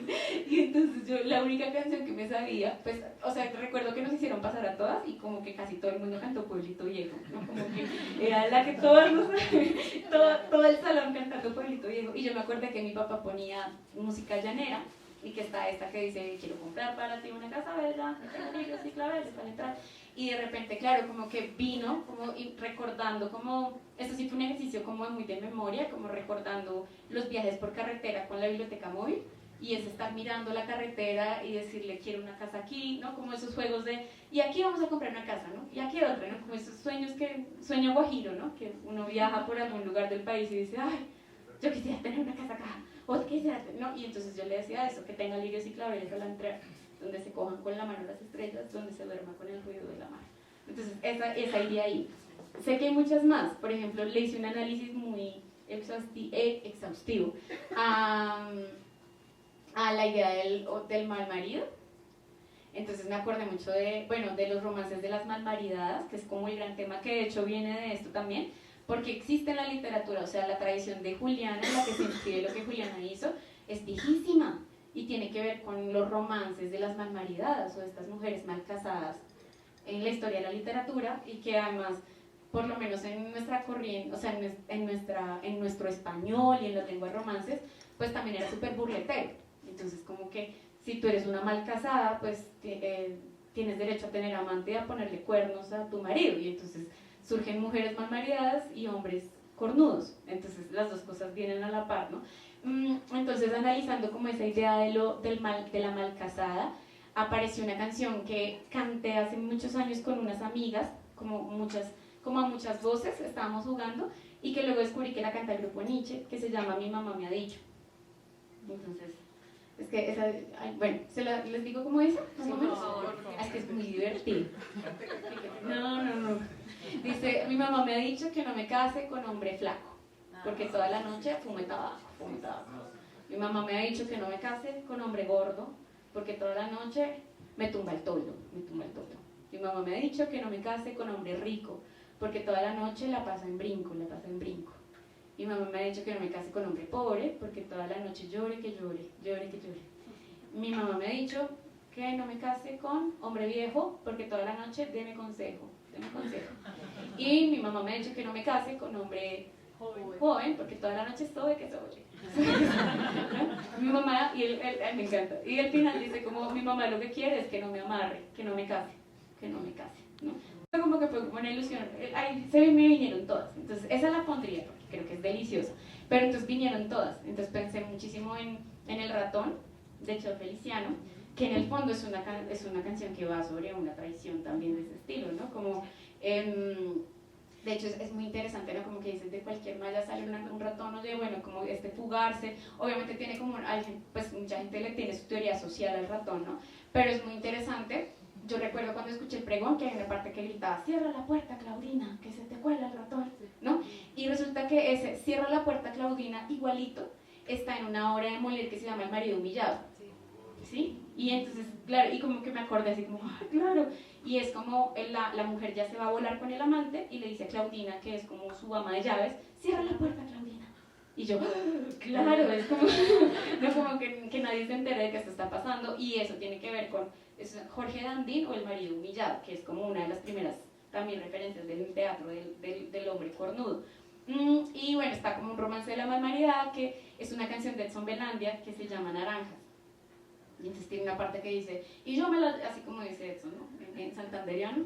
Y entonces yo, la única canción que me sabía, pues, o sea, recuerdo que nos hicieron pasar a todas y como que casi todo el mundo cantó Pueblito Viejo, ¿no? Como que era la que todos todo el salón cantando Pueblito Viejo. Y yo me acuerdo que mi papá ponía música llanera y que está esta que dice, quiero comprar para ti una casa bella, libros y claveles para entrar. Y de repente, claro, como que vino, como y recordando, como, esto sí fue un ejercicio como muy de memoria, como recordando los viajes por carretera con la biblioteca móvil, y es estar mirando la carretera y decirle, quiero una casa aquí, ¿no? Como esos juegos de, y aquí vamos a comprar una casa, ¿no? Y aquí otra, ¿no? Como esos sueño guajiro, ¿no? Que uno viaja por algún lugar del país y dice, ay, yo quisiera tener una casa acá, ¿no? Y entonces yo le decía eso, que tenga lirios y claveles al entrar, donde se cojan con la mano las estrellas, donde se duerma con el ruido de la mar. Entonces esa iría ahí. Sé que hay muchas más. Por ejemplo, le hice un análisis muy exhaustivo a la idea del mal marido. Entonces me acordé mucho de los romances de las malmaridadas, que es como el gran tema, que de hecho viene de esto también, porque existe en la literatura, o sea, la tradición de Juliana, en la que se inscribe lo que Juliana hizo, es viejísima, y tiene que ver con los romances de las malmaridadas, o de estas mujeres mal casadas en la historia de la literatura, y que además, por lo menos en nuestra corriente, o sea, en nuestro español y en las lenguas romances, pues también era súper burletero. Entonces, como que si tú eres una mal casada, pues tienes derecho a tener amante y a ponerle cuernos a tu marido, y entonces surgen mujeres mal maridadas y hombres cornudos, entonces las dos cosas vienen a la par, ¿no? Entonces, analizando como esa idea de la mal casada, apareció una canción que canté hace muchos años con unas amigas, como a muchas voces, estábamos jugando, y que luego descubrí que la canta el grupo Nietzsche, que se llama Mi mamá me ha dicho. Entonces, es que esa, bueno, ¿les digo cómo es? Sí, por favor. Es que es muy divertido. No. Dice, mi mamá me ha dicho que no me case con hombre flaco, porque toda la noche fume tabaco. Mi mamá me ha dicho que no me case con hombre gordo, porque toda la noche me tumba el toldo. Mi mamá me ha dicho que no me case con hombre rico, porque toda la noche la pasa en brinco. Mi mamá me ha dicho que no me case con hombre pobre, porque toda la noche llore que llore. Mi mamá me ha dicho que no me case con hombre viejo, porque toda la noche deme consejo. Y mi mamá me ha dicho que no me case con hombre joven, porque toda la noche estoy que sobre. Mi mamá, y él me encanta, y al final dice como, mi mamá lo que quiere es que no me amarre, que no me case, ¿no? Como que fue como una ilusión, ahí me vinieron todas, entonces esa la pondría porque creo que es deliciosa, pero entonces vinieron todas, entonces pensé muchísimo en El ratón, de Cheo Feliciano, que en el fondo es una canción que va sobre una tradición también de ese estilo, ¿no? Como, de hecho es muy interesante, ¿no? Como que dicen, de cualquier malla sale un ratón, oye, bueno, como fugarse, obviamente tiene como, pues mucha gente le tiene su teoría social al ratón, ¿no? Pero es muy interesante. Yo recuerdo cuando escuché el pregón que hay una parte que gritaba, cierra la puerta, Claudina, que se te cuela el ratón, ¿no? Y resulta que ese cierra la puerta, Claudina, igualito, está en una obra de Molière que se llama El marido humillado, ¿sí? Y entonces, claro, y como que me acordé así como, ¡ay, claro! Y es como la mujer ya se va a volar con el amante y le dice a Claudina, que es como su ama de llaves, cierra la puerta, Claudina. Y yo, claro, es como, no, como que nadie se entere de que esto está pasando, y eso tiene que ver con Jorge Dandín o El marido humillado, que es como una de las primeras también referencias del teatro del hombre cornudo. Y bueno, está como un romance de la malmaridad, que es una canción de Edson Belandia que se llama Naranjas. Y entonces tiene una parte que dice, y yo así como dice Edson, ¿no? En santanderiano.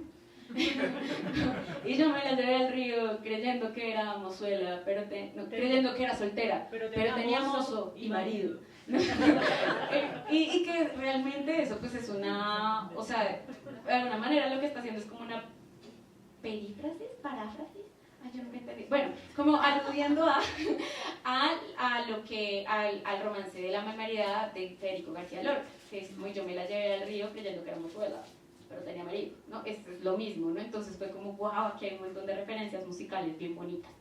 Y yo me la llevé al río creyendo que era mozuela, creyendo que era soltera, pero tenía mozo y marido. y que realmente eso pues es una, o sea, de alguna manera lo que está haciendo es como una paráfrasis, yo nunca entendí, bueno, como aludiendo al romance de la malmaridad de Federico García Lorca, que es como yo me la llevé al río creyendo que era mozuela, pero tenía marido, ¿no? Es lo mismo, ¿no? Entonces fue como, wow, aquí hay un montón de referencias musicales bien bonitas.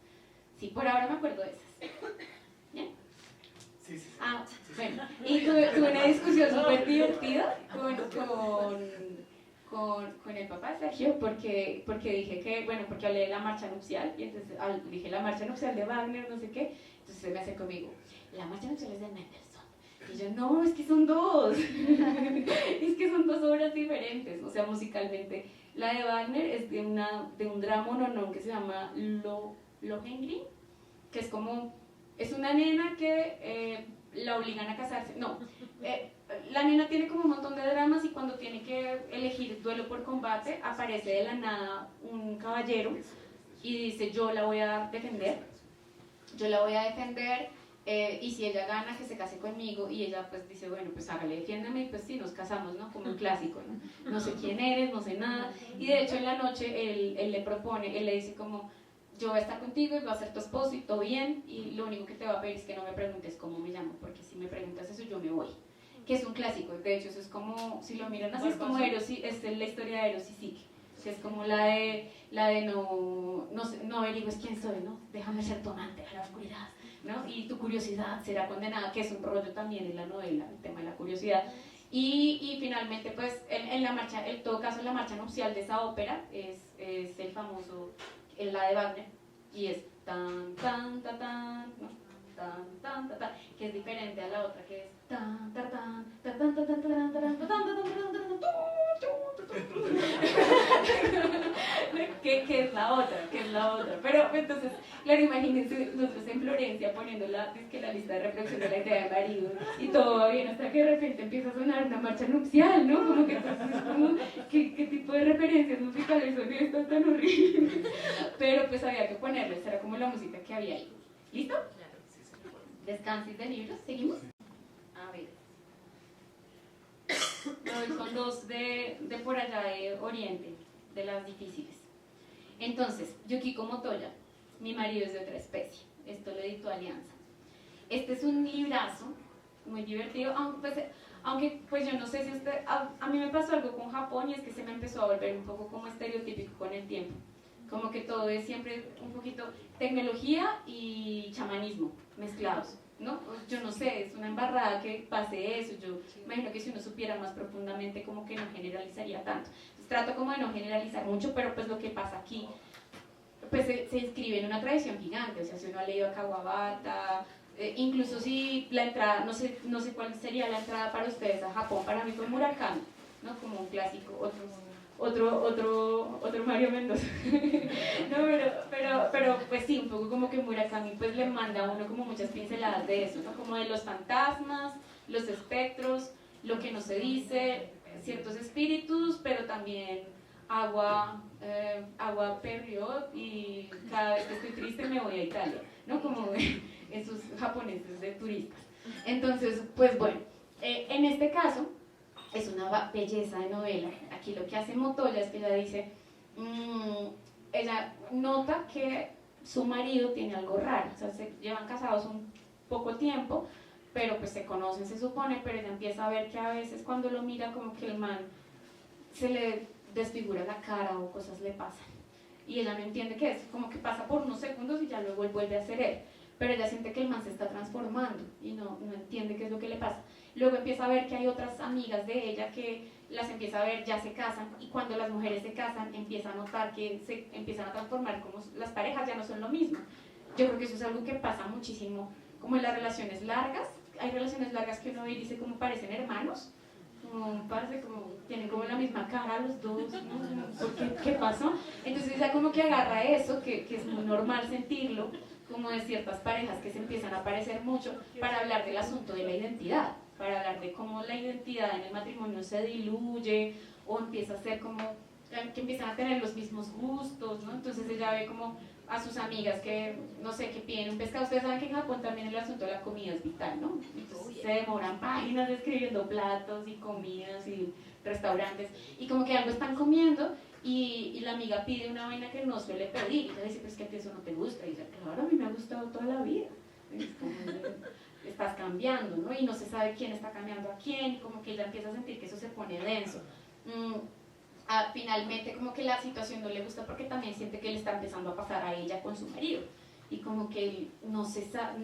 Sí, por ahora me acuerdo de esas. ¿Bien? Sí. Bueno, y tuve una discusión súper divertida con el papá Sergio, porque dije que, bueno, porque hablé de la marcha nupcial, y entonces dije la marcha nupcial de Wagner, no sé qué, entonces se me hace conmigo, la marcha nupcial es de Mendelssohn. Y yo, no, es que son dos, es que son dos obras diferentes, o sea, musicalmente. La de Wagner es de un drama mononón que se llama Lohengrin, que es como, es una nena que la obligan a casarse, la nena tiene como un montón de dramas, y cuando tiene que elegir duelo por combate, aparece de la nada un caballero y dice, yo la voy a defender, y si ella gana, que se case conmigo. Y ella pues dice, bueno, pues hágale, defiéndeme, y pues sí, nos casamos, ¿no? Como un clásico, ¿no? No sé quién eres, no sé nada. Y de hecho en la noche él le dice como, yo voy a estar contigo y voy a ser tu esposo y todo bien, y lo único que te voy a pedir es que no me preguntes cómo me llamo, porque preguntas eso, yo me voy. Que es un clásico, de hecho eso es como, si lo miran así, es como Eros, es la historia de Eros y Psique, que es como la de no averigües quién soy, ¿no? Déjame ser tu amante a la oscuridad, ¿no? Y tu curiosidad será condenada, que es un rollo también en la novela, el tema de la curiosidad. Y finalmente, pues, en todo caso, la marcha nupcial de esa ópera es el famoso, la de Wagner, y es tan, tan, tan, tan, ¿no? Tan, tan, tan, tan, que es diferente a la otra, que es tan, tan, tan, tan, tan, tan, tan, tan, tan, tan, tan, que es la otra, pero entonces, claro, imagínense nosotros en Florencia poniendo la lista de reproducción de la idea de marido y todo va bien hasta que de repente empieza a sonar una marcha nupcial, ¿no? Como que entonces como, ¿qué tipo de referencias musicales son estas tan horribles? Pero pues había que ponerles, era como la música que había ahí. ¿Listo? Descansis de libros, seguimos. A ver. Me voy con dos de por allá de Oriente, de las difíciles. Entonces, Yukiko Motoya, mi marido es de otra especie. Esto lo editó Alianza. Este es un librazo muy divertido, aunque pues yo no sé si a mí me pasó algo con Japón y es que se me empezó a volver un poco como estereotípico con el tiempo. Como que todo es siempre un poquito tecnología y chamanismo mezclados, ¿no? Yo no sé, es una embarrada que pase eso. Yo imagino que si uno supiera más profundamente como que no generalizaría tanto. Entonces, trato como de no generalizar mucho, pero pues lo que pasa aquí pues se inscribe en una tradición gigante. O sea, si uno ha leído a Kawabata, incluso si la entrada, no sé cuál sería la entrada para ustedes a Japón, para mí fue Murakami, ¿no? Como un clásico, otro Mario Mendoza. No, pero pues sí, un poco como que Murakami pues le manda a uno como muchas pinceladas de eso, ¿no? Como de los fantasmas, los espectros, lo que no se dice, ciertos espíritus, pero también agua Perriot y cada vez que estoy triste me voy a Italia, ¿no? Como esos japoneses de turistas. Entonces, pues bueno, en este caso es una belleza de novela. Aquí lo que hace Motoya es que ella dice, ella nota que su marido tiene algo raro, o sea, se llevan casados un poco tiempo, pero pues se conocen, se supone, pero ella empieza a ver que a veces cuando lo mira como que el man se le desfigura la cara o cosas le pasan. Y ella no entiende qué es, como que pasa por unos segundos y ya luego él vuelve a ser él. Pero ella siente que el man se está transformando y no entiende qué es lo que le pasa. Luego empieza a ver que hay otras amigas de ella que las empieza a ver, ya se casan, y cuando las mujeres se casan empieza a notar que se empiezan a transformar, como las parejas ya no son lo mismo. Yo creo que eso es algo que pasa muchísimo, como en las relaciones largas. Hay relaciones largas que uno ve y dice como parecen hermanos, como parece como tienen como la misma cara los dos, ¿no? ¿Qué pasó? Entonces ella como que agarra eso, que es muy normal sentirlo, como de ciertas parejas que se empiezan a parecer mucho, para hablar del asunto de la identidad, para hablar de cómo la identidad en el matrimonio se diluye o empieza a ser como que empiezan a tener los mismos gustos, ¿no? Entonces ella ve como a sus amigas que, no sé, que piden un pescado. Ustedes saben que en Japón también el asunto de la comida es vital, ¿no? Entonces se demoran páginas escribiendo platos y comidas y restaurantes, y como que algo están comiendo y la amiga pide una vaina que no suele pedir, y ella dice, pues que a ti eso no te gusta, y ella, claro, a mí me ha gustado toda la vida. Es como, estás cambiando, ¿no? Y no se sabe quién está cambiando a quién, y como que ella empieza a sentir que eso se pone denso. Finalmente como que la situación no le gusta porque también siente que le está empezando a pasar a ella con su marido, y como que no se sabe,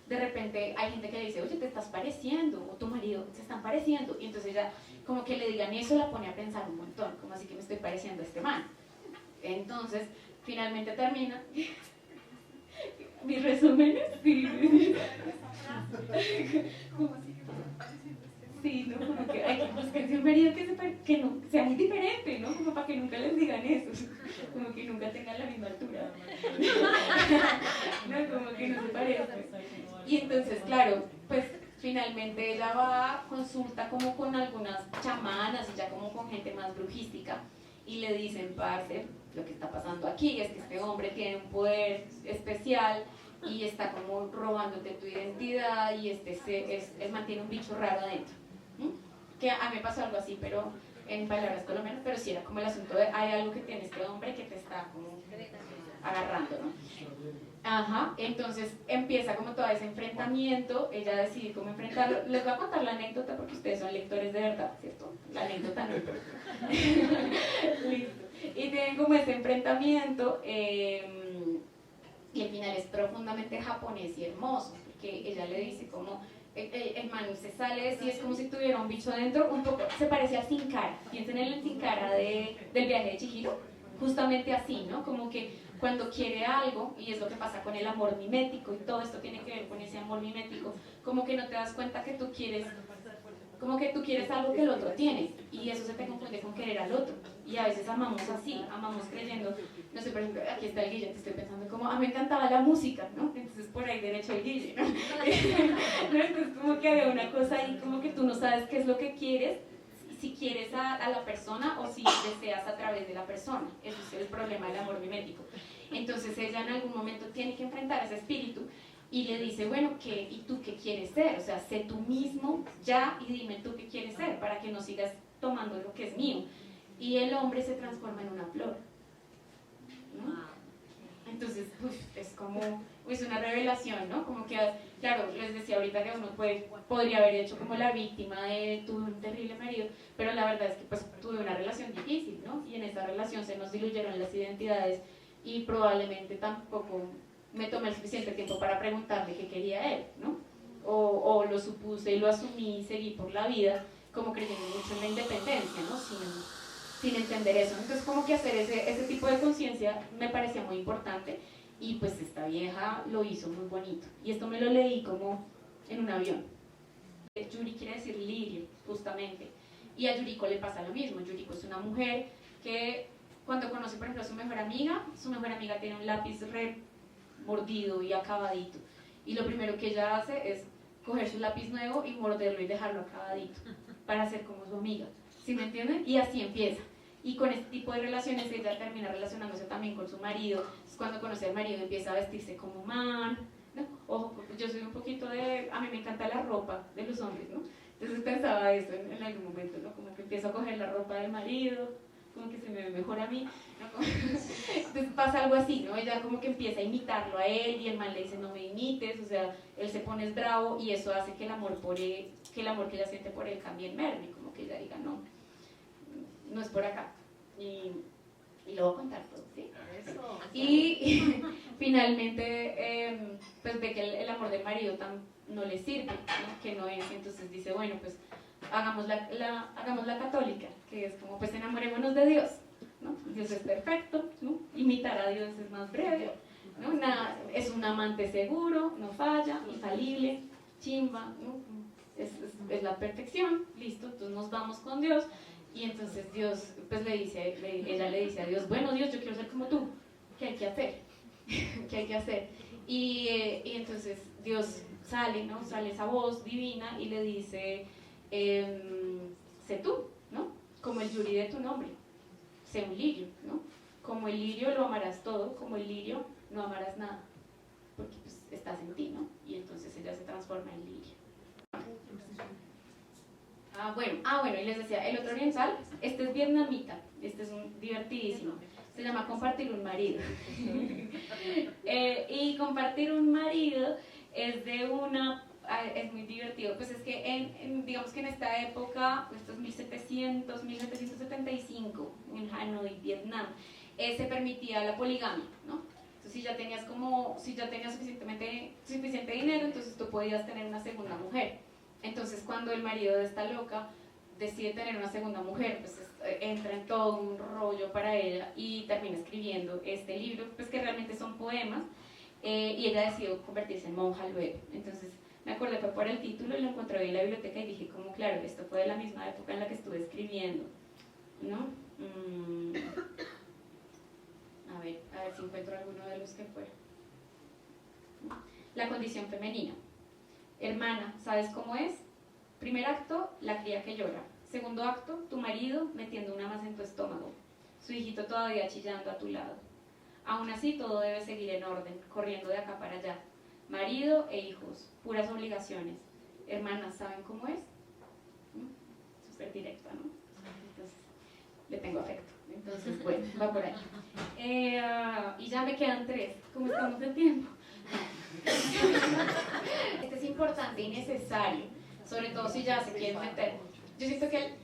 de repente hay gente que le dice, oye, te estás pareciendo, o tu marido se están pareciendo, y entonces ella como que le digan eso la pone a pensar un montón, como así que me estoy pareciendo a este man. Entonces finalmente termina. Mis resúmenes, sí. ¿Cómo así? Sí, ¿no? Como que hay que buscarse un marido que no, sea muy diferente, ¿no? Como para que nunca les digan eso, como que nunca tengan la misma altura. No, como que no se parezcan. Y entonces, claro, pues finalmente ella va, consulta como con algunas chamanas y ya como con gente más brujística, y le dicen, parce, lo que está pasando aquí es que este hombre tiene un poder especial y está como robándote tu identidad, y él mantiene un bicho raro adentro. Que a mí me pasó algo así, pero en palabras colombianas, pero sí era como el asunto de hay algo que tiene este hombre que te está como agarrando, ¿no? Ajá, entonces empieza como todo ese enfrentamiento, ella decide cómo enfrentarlo. Les voy a contar la anécdota porque ustedes son lectores de verdad, ¿cierto? La anécdota no. Listo. Y tienen como ese enfrentamiento y el final es profundamente japonés y hermoso, porque ella le dice como, el man se sale de sí, es como si tuviera un bicho adentro, un poco, se parece a Sin Cara, piensen en el Sin Cara del viaje de Chihiro, justamente así, ¿no? Como que cuando quiere algo, y es lo que pasa con el amor mimético, y todo esto tiene que ver con ese amor mimético, como que no te das cuenta que tú quieres, como que tú quieres algo que el otro tiene, y eso se te confunde con querer al otro, y a veces amamos así, amamos creyendo, no sé, por ejemplo, aquí está el Guille, te estoy pensando como, me encantaba la música, ¿no? Entonces por ahí derecho el Guille, ¿no? Entonces como que había una cosa ahí, como que tú no sabes qué es lo que quieres, si quieres a la persona o si deseas a través de la persona. Eso es el problema del amor mimético. Entonces ella en algún momento tiene que enfrentar a ese espíritu y le dice, bueno, ¿y tú qué quieres ser? O sea, sé tú mismo ya y dime tú qué quieres ser para que no sigas tomando lo que es mío. Y el hombre se transforma en una flor, ¿no? Entonces, es como, es una revelación, ¿no? Como que, claro, les decía ahorita que uno podría haber hecho como la víctima de tuve un terrible marido, pero la verdad es que pues tuve una relación difícil, ¿no? Y en esa relación se nos diluyeron las identidades y probablemente tampoco me tomé el suficiente tiempo para preguntarle qué quería él, ¿no? O lo supuse y lo asumí y seguí por la vida como creyendo mucho en la independencia, ¿no? Sin entender eso. Entonces como que hacer ese tipo de conciencia me parecía muy importante y pues esta vieja lo hizo muy bonito. Y esto me lo leí como en un avión. Yuri quiere decir lirio, justamente. Y a Yuriko le pasa lo mismo. Yuriko es una mujer que cuando conoce, por ejemplo, a su mejor amiga tiene un lápiz re mordido y acabadito. Y lo primero que ella hace es coger su lápiz nuevo y morderlo y dejarlo acabadito para ser como su amiga. ¿Sí me entienden? Y así empieza. Y con este tipo de relaciones ella termina relacionándose también con su marido. Entonces, cuando conoce al marido empieza a vestirse como man, ¿no? Ojo, yo soy un poquito a mí me encanta la ropa de los hombres, ¿no? Entonces pensaba eso en algún momento, ¿no? Como que empiezo a coger la ropa del marido, como que se me ve mejor a mí, ¿no? Entonces pasa algo así, ¿no? Ella como que empieza a imitarlo a él y el man le dice no me imites, o sea, él se pone bravo y eso hace que el amor que ella siente por él cambie en merme, como que ella diga no es por acá. Y lo voy a contar todo, ¿sí? Eso. Y finalmente pues ve que el amor del marido no le sirve, ¿no? Que no es, entonces dice, bueno, pues hagamos la católica, que es como pues enamorémonos de Dios, ¿no? Dios es perfecto, ¿no? Imitar a Dios es más breve, ¿no? Es un amante seguro, no falla, infalible, chimba, ¿no? Es la perfección, listo, entonces nos vamos con Dios. Y entonces Dios, pues ella le dice a Dios, bueno Dios, yo quiero ser como tú, ¿qué hay que hacer? ¿Qué hay que hacer? Y entonces Dios sale, ¿no? Sale esa voz divina y le dice, sé tú, ¿no? Como el Yuri de tu nombre, sé un lirio, ¿no? Como el lirio lo amarás todo, como el lirio no amarás nada, porque pues estás en ti, ¿no? Y entonces ella se transforma en lirio. Bueno, y les decía, el otro oriental, este es vietnamita, este es un divertidísimo, se llama Compartir un marido. Y Compartir un marido es es muy divertido, pues es que digamos que en esta época, esto es 1775, en Hanoi, Vietnam, se permitía la poligamia, ¿no? Entonces si ya tenías suficiente dinero, entonces tú podías tener una segunda mujer. Entonces cuando el marido de esta loca decide tener una segunda mujer, pues entra en todo un rollo para ella y termina escribiendo este libro, pues que realmente son poemas, y ella decidió convertirse en monja luego. Entonces me acordé fue por el título y lo encontré en la biblioteca y dije como claro, esto fue de la misma época en la que estuve escribiendo, ¿no? A ver si encuentro alguno de los que fue. La condición femenina. Hermana, ¿sabes cómo es? Primer acto, la cría que llora. Segundo acto, tu marido metiendo una más en tu estómago. Su hijito todavía chillando a tu lado. Aún así, todo debe seguir en orden, corriendo de acá para allá. Marido e hijos, puras obligaciones. Hermanas, ¿saben cómo es? Súper directa, ¿no? Entonces, le tengo afecto. Entonces, bueno, va por ahí. Y ya me quedan 3. ¿Cómo estamos de tiempo? Este es importante y necesario, sobre todo si ya se quieren meter. Yo siento que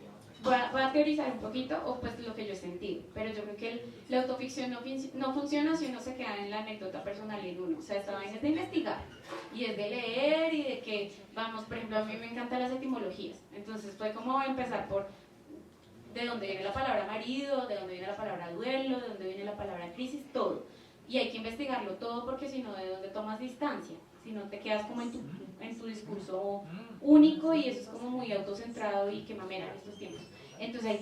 voy a teorizar un poquito, o pues lo que yo he sentido, pero yo creo que la autoficción no funciona si uno se queda en la anécdota personal y en uno. O sea, esta vaina es de investigar, y es de leer, y de que, vamos, por ejemplo, a mí me encantan las etimologías, entonces fue como empezar por de dónde viene la palabra marido, de dónde viene la palabra duelo, de dónde viene la palabra crisis, todo. Y hay que investigarlo todo, porque si no, ¿de dónde tomas distancia? Si no, te quedas como en tu discurso único, y eso es como muy autocentrado y que mamera en estos tiempos. Entonces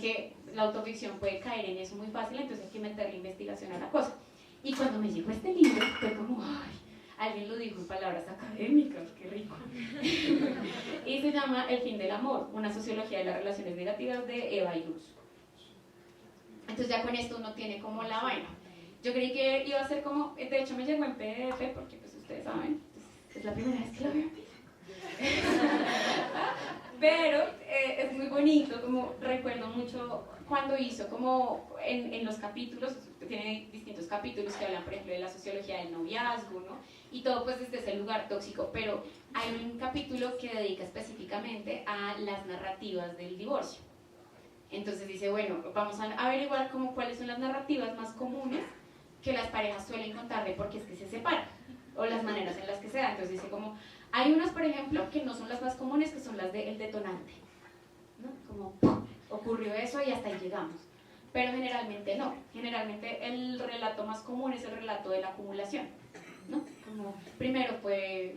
la autoficción puede caer en eso muy fácil, entonces hay que meterle investigación a la cosa. Y cuando me llegó este libro, fue como, ay, alguien lo dijo en palabras académicas, qué rico. Y se llama El fin del amor, una sociología de las relaciones negativas, de Eva y Luz. Entonces ya con esto uno tiene como la vaina. Yo creí que iba a ser como, de hecho me llegó en PDF, porque pues ustedes saben, es la primera vez que lo veo. Pero es muy bonito, como recuerdo mucho cuando hizo como en los capítulos, tiene distintos capítulos que hablan, por ejemplo, de la sociología del noviazgo, ¿no? Y todo pues desde ese lugar tóxico, pero hay un capítulo que dedica específicamente a las narrativas del divorcio. Entonces dice, bueno, vamos a averiguar como cuáles son las narrativas más comunes que las parejas suelen contar de por qué es que se separan, o las maneras en las que se da. Entonces dice como, hay unas, por ejemplo, que no son las más comunes, que son las del detonante, ¿no? Como, ¡pum!, ocurrió eso y hasta ahí llegamos. Pero generalmente no. Generalmente el relato más común es el relato de la acumulación, ¿no? Como, primero fue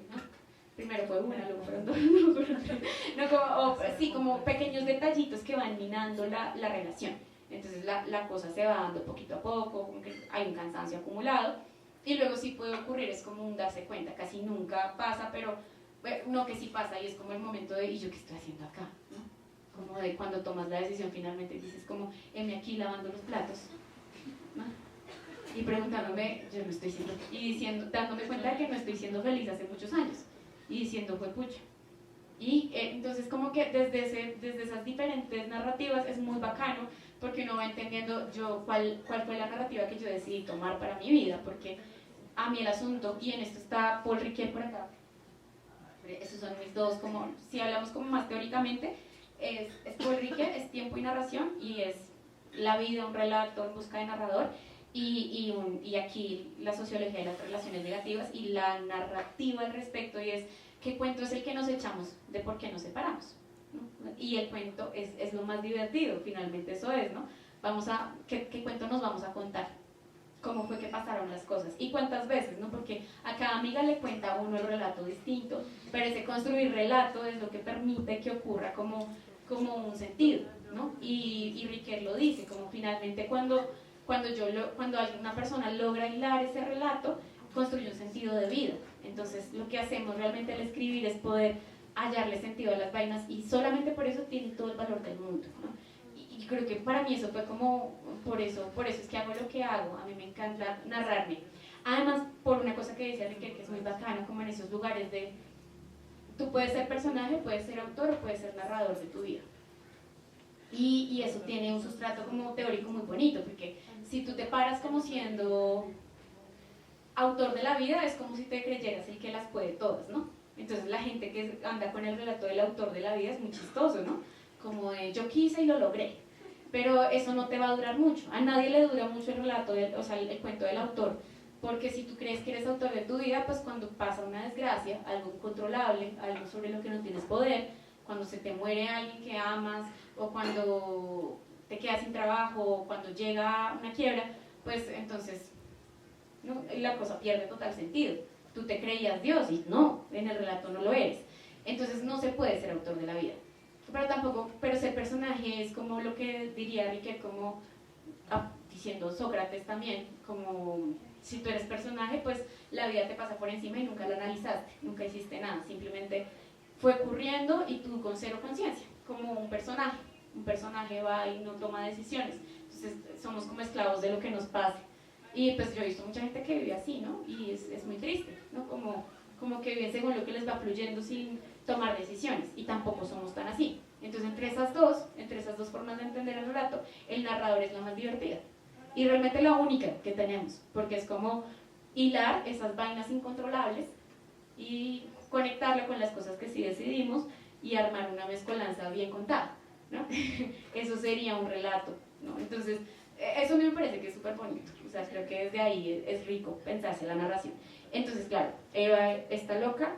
una, luego fueron dos, no, como, sí, como pequeños detallitos que van minando la relación. Entonces la cosa se va dando poquito a poco, como que hay un cansancio acumulado. Y luego sí puede ocurrir, es como un darse cuenta, casi nunca pasa, pero no, que sí pasa, y es como el momento de, ¿y yo qué estoy haciendo acá? ¿No? Como de cuando tomas la decisión finalmente, dices como, aquí lavando los platos, ¿no? Y preguntándome, yo no estoy siendo, dándome cuenta de que no estoy siendo feliz hace muchos años, y diciendo, fue pucha. Y entonces como que desde esas diferentes narrativas es muy bacano, porque uno va entendiendo cuál fue la narrativa que yo decidí tomar para mi vida, porque a mí el asunto, y en esto está Paul Ricoeur por acá, esos son mis dos, como si hablamos como más teóricamente, es Paul Ricoeur, es tiempo y narración, y es la vida, un relato en busca de narrador, y aquí la sociología de las relaciones negativas y la narrativa al respecto, y es qué cuento es el que nos echamos de por qué nos separamos, ¿no? Y el cuento es lo más divertido, finalmente eso es, ¿no? ¿Qué cuento nos vamos a contar? ¿Cómo fue que pasaron las cosas? ¿Y cuántas veces, no? Porque a cada amiga le cuenta a uno el relato distinto, pero ese construir relato es lo que permite que ocurra como un sentido, ¿no? Y Ricoeur lo dice, como finalmente cuando una persona logra hilar ese relato, construye un sentido de vida. Entonces lo que hacemos realmente al escribir es poder hallarle sentido a las vainas, y solamente por eso tiene todo el valor del mundo, ¿no? Y creo que para mí eso fue como, por eso es que hago lo que hago. A mí me encanta narrarme. Además, por una cosa que decía Ricoeur, que es muy bacano, como en esos lugares de, tú puedes ser personaje, puedes ser autor o puedes ser narrador de tu vida. Y eso tiene un sustrato como teórico muy bonito, porque si tú te paras como siendo autor de la vida, es como si te creyeras el que las puede todas, ¿no? Entonces la gente que anda con el relato del autor de la vida es muy chistoso, ¿no? Como de, yo quise y lo logré. Pero eso no te va a durar mucho. A nadie le dura mucho el relato, el cuento del autor, porque si tú crees que eres autor de tu vida, pues cuando pasa una desgracia, algo incontrolable, algo sobre lo que no tienes poder, cuando se te muere alguien que amas, o cuando te quedas sin trabajo, o cuando llega una quiebra, pues entonces, ¿no?, la cosa pierde total sentido. Tú te creías Dios y no, en el relato no lo eres. Entonces no se puede ser autor de la vida. Pero ser personaje es como lo que diría Ricoeur, como diciendo Sócrates también, como si tú eres personaje, pues la vida te pasa por encima y nunca la analizaste, nunca hiciste nada, simplemente fue ocurriendo y tú con cero conciencia, como un personaje va y no toma decisiones, entonces somos como esclavos de lo que nos pase. Y pues yo he visto mucha gente que vive así, ¿no? Y es muy triste, ¿no? Como que viven según lo que les va fluyendo sin tomar decisiones, y tampoco somos tan así. Entonces entre esas dos formas de entender el relato, el narrador es la más divertida y realmente la única que tenemos, porque es como hilar esas vainas incontrolables y conectarlo con las cosas que sí decidimos y armar una mezcolanza bien contada, ¿no? Eso sería un relato, ¿no? Entonces, eso a mí me parece que es súper bonito, o sea, creo que desde ahí es rico pensarse la narración. Entonces, claro, Eva está loca.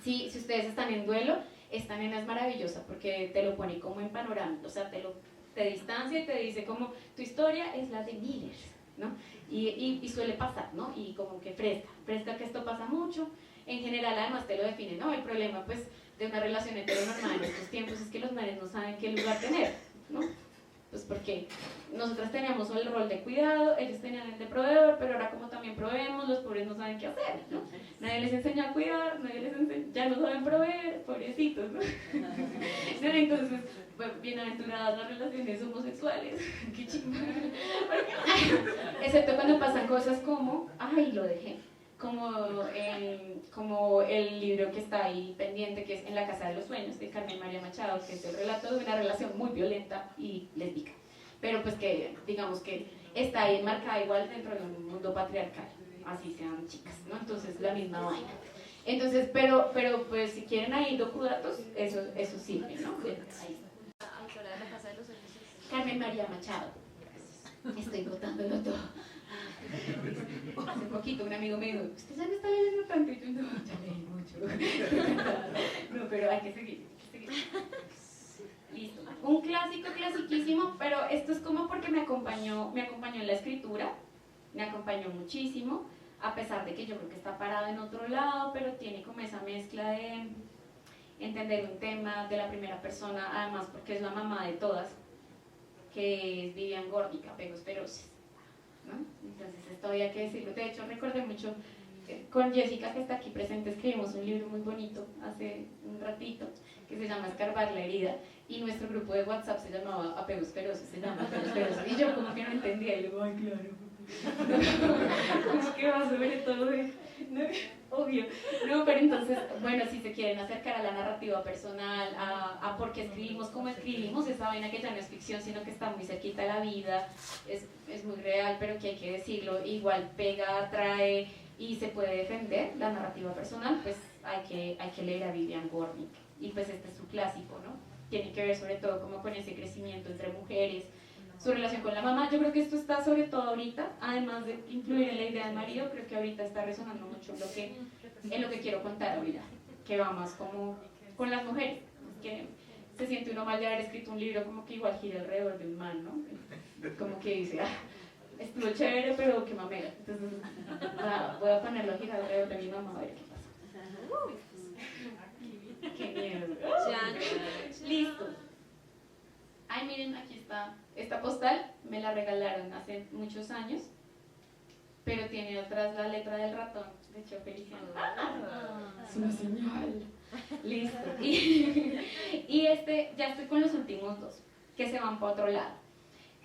Si ustedes están en duelo, esta nena es maravillosa porque te lo pone como en panorama, o sea, te distancia y te dice como tu historia es la de miles, ¿no? Y suele pasar, ¿no? Y como que fresca que esto pasa mucho. En general, además te lo define, ¿no? El problema, pues, de una relación heteronormal en estos tiempos es que los manes no saben qué lugar tener, ¿no? Pues porque nosotras teníamos el rol de cuidado, ellos tenían el de proveedor, pero ahora como también proveemos, los pobres no saben qué hacer, ¿no? Nadie les enseña a cuidar, ya no saben proveer, pobrecitos, ¿no? Entonces, bueno, bienaventuradas las relaciones homosexuales, qué chingada. Excepto cuando pasan cosas como, ay, lo dejé, como el libro que está ahí pendiente, que es En la casa de los sueños, de Carmen María Machado, que es el relato de una relación muy violenta y lésbica, pero pues que digamos que está ahí enmarcada igual dentro de un mundo patriarcal, así sean chicas, ¿no? Entonces la misma vaina. Entonces, pero pues si quieren ahí docudatos, eso sirve, ¿no? Ahí. Autora de La casa de los sueños. Carmen María Machado. Estoy botándolo todo. Hace poquito un amigo me dijo, ¿usted ya no está leyendo tanto? Y yo, no, ya leí mucho. No, pero hay que seguir. Listo. Un clásico, clasiquísimo, pero esto es como porque me acompañó en la escritura, me acompañó muchísimo, a pesar de que yo creo que está parado en otro lado, pero tiene como esa mezcla de entender un tema de la primera persona, además porque es la mamá de todas, que es Vivian Gornick, Apegos Feroces, ¿no? Entonces esto había que decirlo. De hecho, recordé mucho, con Jessica, que está aquí presente, escribimos un libro muy bonito hace un ratito, que se llama Escarbar la herida, y nuestro grupo de WhatsApp se llamaba Apegos Feroces, y yo como que no entendía, y luego, ay, claro, como que va sobre todo, ¿no? Obvio, no, pero entonces, bueno, si se quieren acercar a la narrativa personal, a por qué escribimos, cómo escribimos, esa vaina que ya no es ficción, sino que está muy cerquita a la vida, es muy real, pero que hay que decirlo, igual pega, atrae y se puede defender la narrativa personal, pues hay que leer a Vivian Gornick, y pues este es su clásico, ¿no? Tiene que ver sobre todo como con ese crecimiento entre mujeres, su relación con la mamá. Yo creo que esto está sobre todo ahorita, además de influir en la idea del marido, creo que ahorita está resonando mucho en lo que quiero contar ahorita, que va más como con las mujeres, que se siente uno mal de haber escrito un libro como que igual gira alrededor de un man, ¿no? Como que dice, estuvo chévere, pero qué mamera. Entonces voy a ponerlo a girar alrededor de mi mamá a ver qué pasa. Qué miedo. Listo. Ay, miren, aquí está esta postal, me la regalaron hace muchos años, pero tiene atrás la letra del ratón, de hecho, Feliciano. Es una señal. Listo. Y ya estoy con los últimos dos, que se van para otro lado.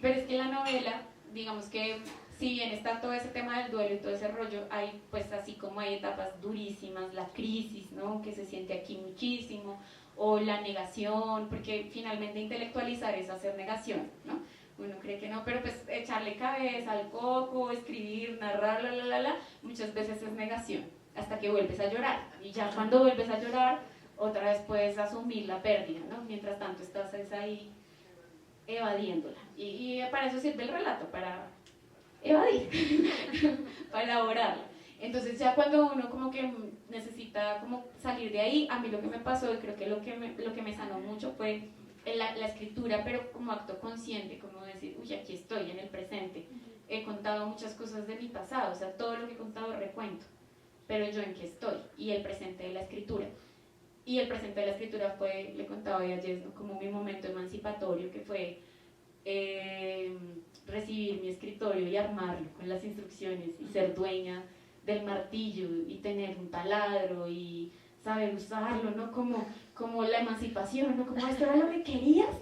Pero es que la novela, digamos que si bien está todo ese tema del duelo y todo ese rollo, hay pues así como hay etapas durísimas, la crisis, ¿no? Que se siente aquí muchísimo, o la negación, porque finalmente intelectualizar es hacer negación, ¿no? Uno cree que no, pero pues echarle cabeza al coco, escribir, narrar, muchas veces es negación, hasta que vuelves a llorar, y ya cuando vuelves a llorar, otra vez puedes asumir la pérdida, ¿no? Mientras tanto estás ahí evadiéndola, y para eso sirve el relato, para evadir, para elaborarla. Entonces ya cuando uno como que necesita como salir de ahí, a mí lo que me pasó y creo que lo que me sanó mucho fue la escritura, pero como acto consciente, como decir, uy, aquí estoy en el presente, he contado muchas cosas de mi pasado, o sea, todo lo que he contado recuento, pero yo en qué estoy, y el presente de la escritura. Y el presente de la escritura fue, le contaba hoy a Jess, ¿no? Como mi momento emancipatorio, que fue recibir mi escritorio y armarlo con las instrucciones y ser dueña del martillo y tener un taladro y saber usarlo, ¿no? Como la emancipación, ¿no? Como esto era lo que querías,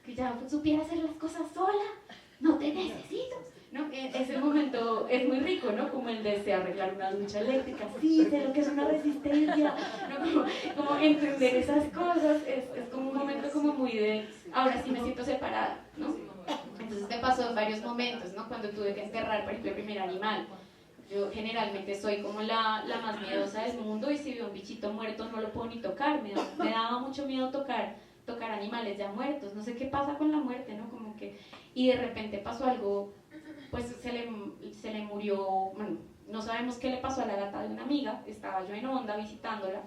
que ya supiera hacer las cosas sola, no te necesito, ¿no? Ese momento es muy rico, ¿no? Como el de arreglar una ducha eléctrica, sí, sé lo que es una resistencia, ¿no? Como entender esas cosas, es como un momento como muy de, ahora sí me siento separada, ¿no? Entonces me pasó en varios momentos, ¿no? Cuando tuve que enterrar, por ejemplo, el primer animal, Yo generalmente soy como la más miedosa del mundo y si veo un bichito muerto no lo puedo ni tocar, me daba mucho miedo tocar animales ya muertos, no sé qué pasa con la muerte, ¿no? Como que, y de repente pasó algo, pues se le murió, bueno, no sabemos qué le pasó a la gata de una amiga, estaba yo en Onda visitándola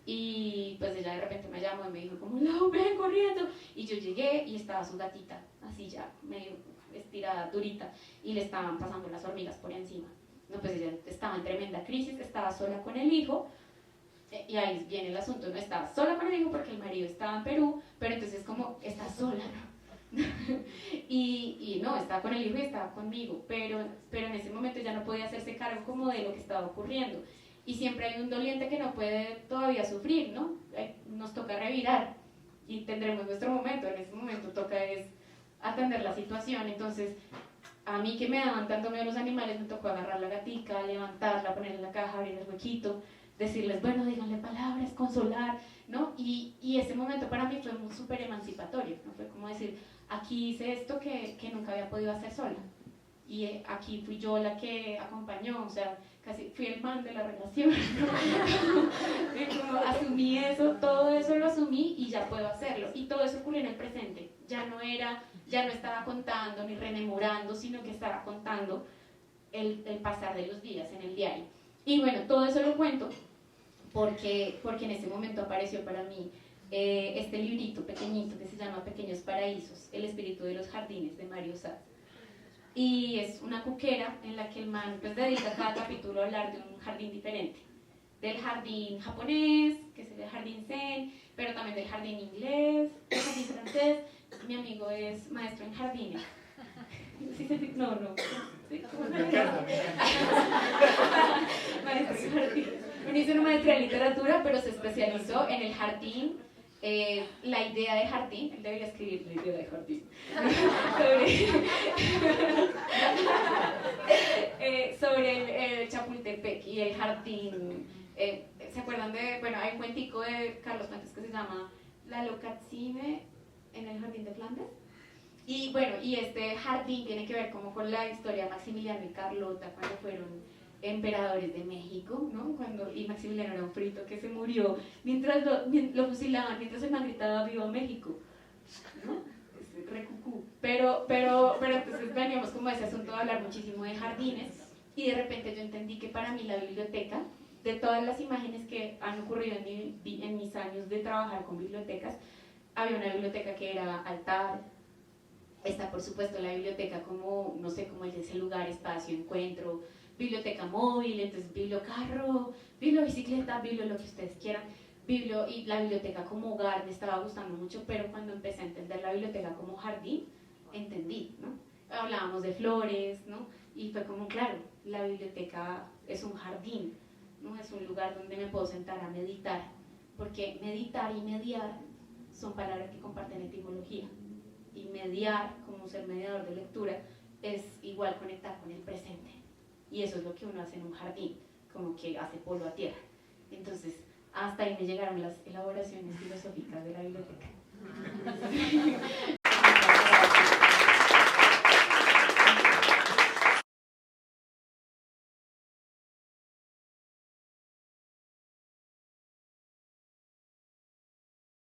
y pues ella de repente me llamó y me dijo como, no, ven corriendo, y yo llegué y estaba su gatita, así ya, medio estirada, durita, y le estaban pasando las hormigas por encima. No, pues ella estaba en tremenda crisis, estaba sola con el hijo, y ahí viene el asunto, no estaba sola con el hijo porque el marido estaba en Perú, pero entonces como, está sola, ¿no? y no, estaba con el hijo y estaba conmigo, pero en ese momento ya no podía hacerse cargo como de lo que estaba ocurriendo. Y siempre hay un doliente que no puede todavía sufrir, ¿no? Nos toca revirar y tendremos nuestro momento, en ese momento toca es atender la situación, entonces a mí que me daban tanto miedo los animales me tocó agarrar la gatica, levantarla, ponerla en la caja, abrir el huequito, decirles, bueno, díganle palabras, consolar, ¿no? Y ese momento para mí fue súper emancipatorio, ¿no? Fue como decir, aquí hice esto que nunca había podido hacer sola. Y aquí fui yo la que acompañó, o sea, casi fui el man de la relación, ¿no? Y como asumí eso, todo eso lo asumí y ya puedo hacerlo. Y todo eso ocurrió en el presente, ya no estaba contando ni rememorando, sino que estaba contando el pasar de los días en el diario. Y bueno, todo eso lo cuento porque en ese momento apareció para mí este librito pequeñito que se llama Pequeños Paraísos, el espíritu de los jardines, de Mario Sad. Y es una cuquera en la que el man pues, dedica cada capítulo a hablar de un jardín diferente. Del jardín japonés, que es el jardín zen, pero también del jardín inglés, del jardín francés. Mi amigo es maestro en jardines. No. ¿Sí? Me encanta. Maestro en jardines. Bueno, hizo una maestría en literatura, pero se especializó en el jardín. La idea de jardín, él debería escribir la idea de jardín, sobre el Chapultepec y el jardín. ¿Se acuerdan de, bueno, hay un cuentico de Carlos Fuentes que se llama La Locatzine en el jardín de Flandes? Y bueno, y este jardín tiene que ver como con la historia de Maximiliano y Carlota cuando fueron emperadores de México, ¿no? Y Maximiliano era un frito que se murió mientras lo fusilaban, mientras el man gritaba ¡Viva México! ¿No? Es re cucú. Pero entonces veníamos como a ese asunto de hablar muchísimo de jardines y de repente yo entendí que para mí la biblioteca, de todas las imágenes que han ocurrido en mis años de trabajar con bibliotecas, había una biblioteca que era altar, está por supuesto la biblioteca como, no sé, como ese lugar, espacio, encuentro, biblioteca móvil, entonces bibliocarro, bibliobicicleta, biblo lo que ustedes quieran, y la biblioteca como hogar me estaba gustando mucho, pero cuando empecé a entender la biblioteca como jardín, entendí, ¿no? Hablábamos de flores, ¿no? Y fue como, claro, la biblioteca es un jardín, ¿no? Es un lugar donde me puedo sentar a meditar, porque meditar y mediar son palabras que comparten etimología, y mediar, como ser mediador de lectura, es igual conectar con el presente. Y eso es lo que uno hace en un jardín, como que hace polvo a tierra. Entonces, hasta ahí me llegaron las elaboraciones filosóficas de la biblioteca.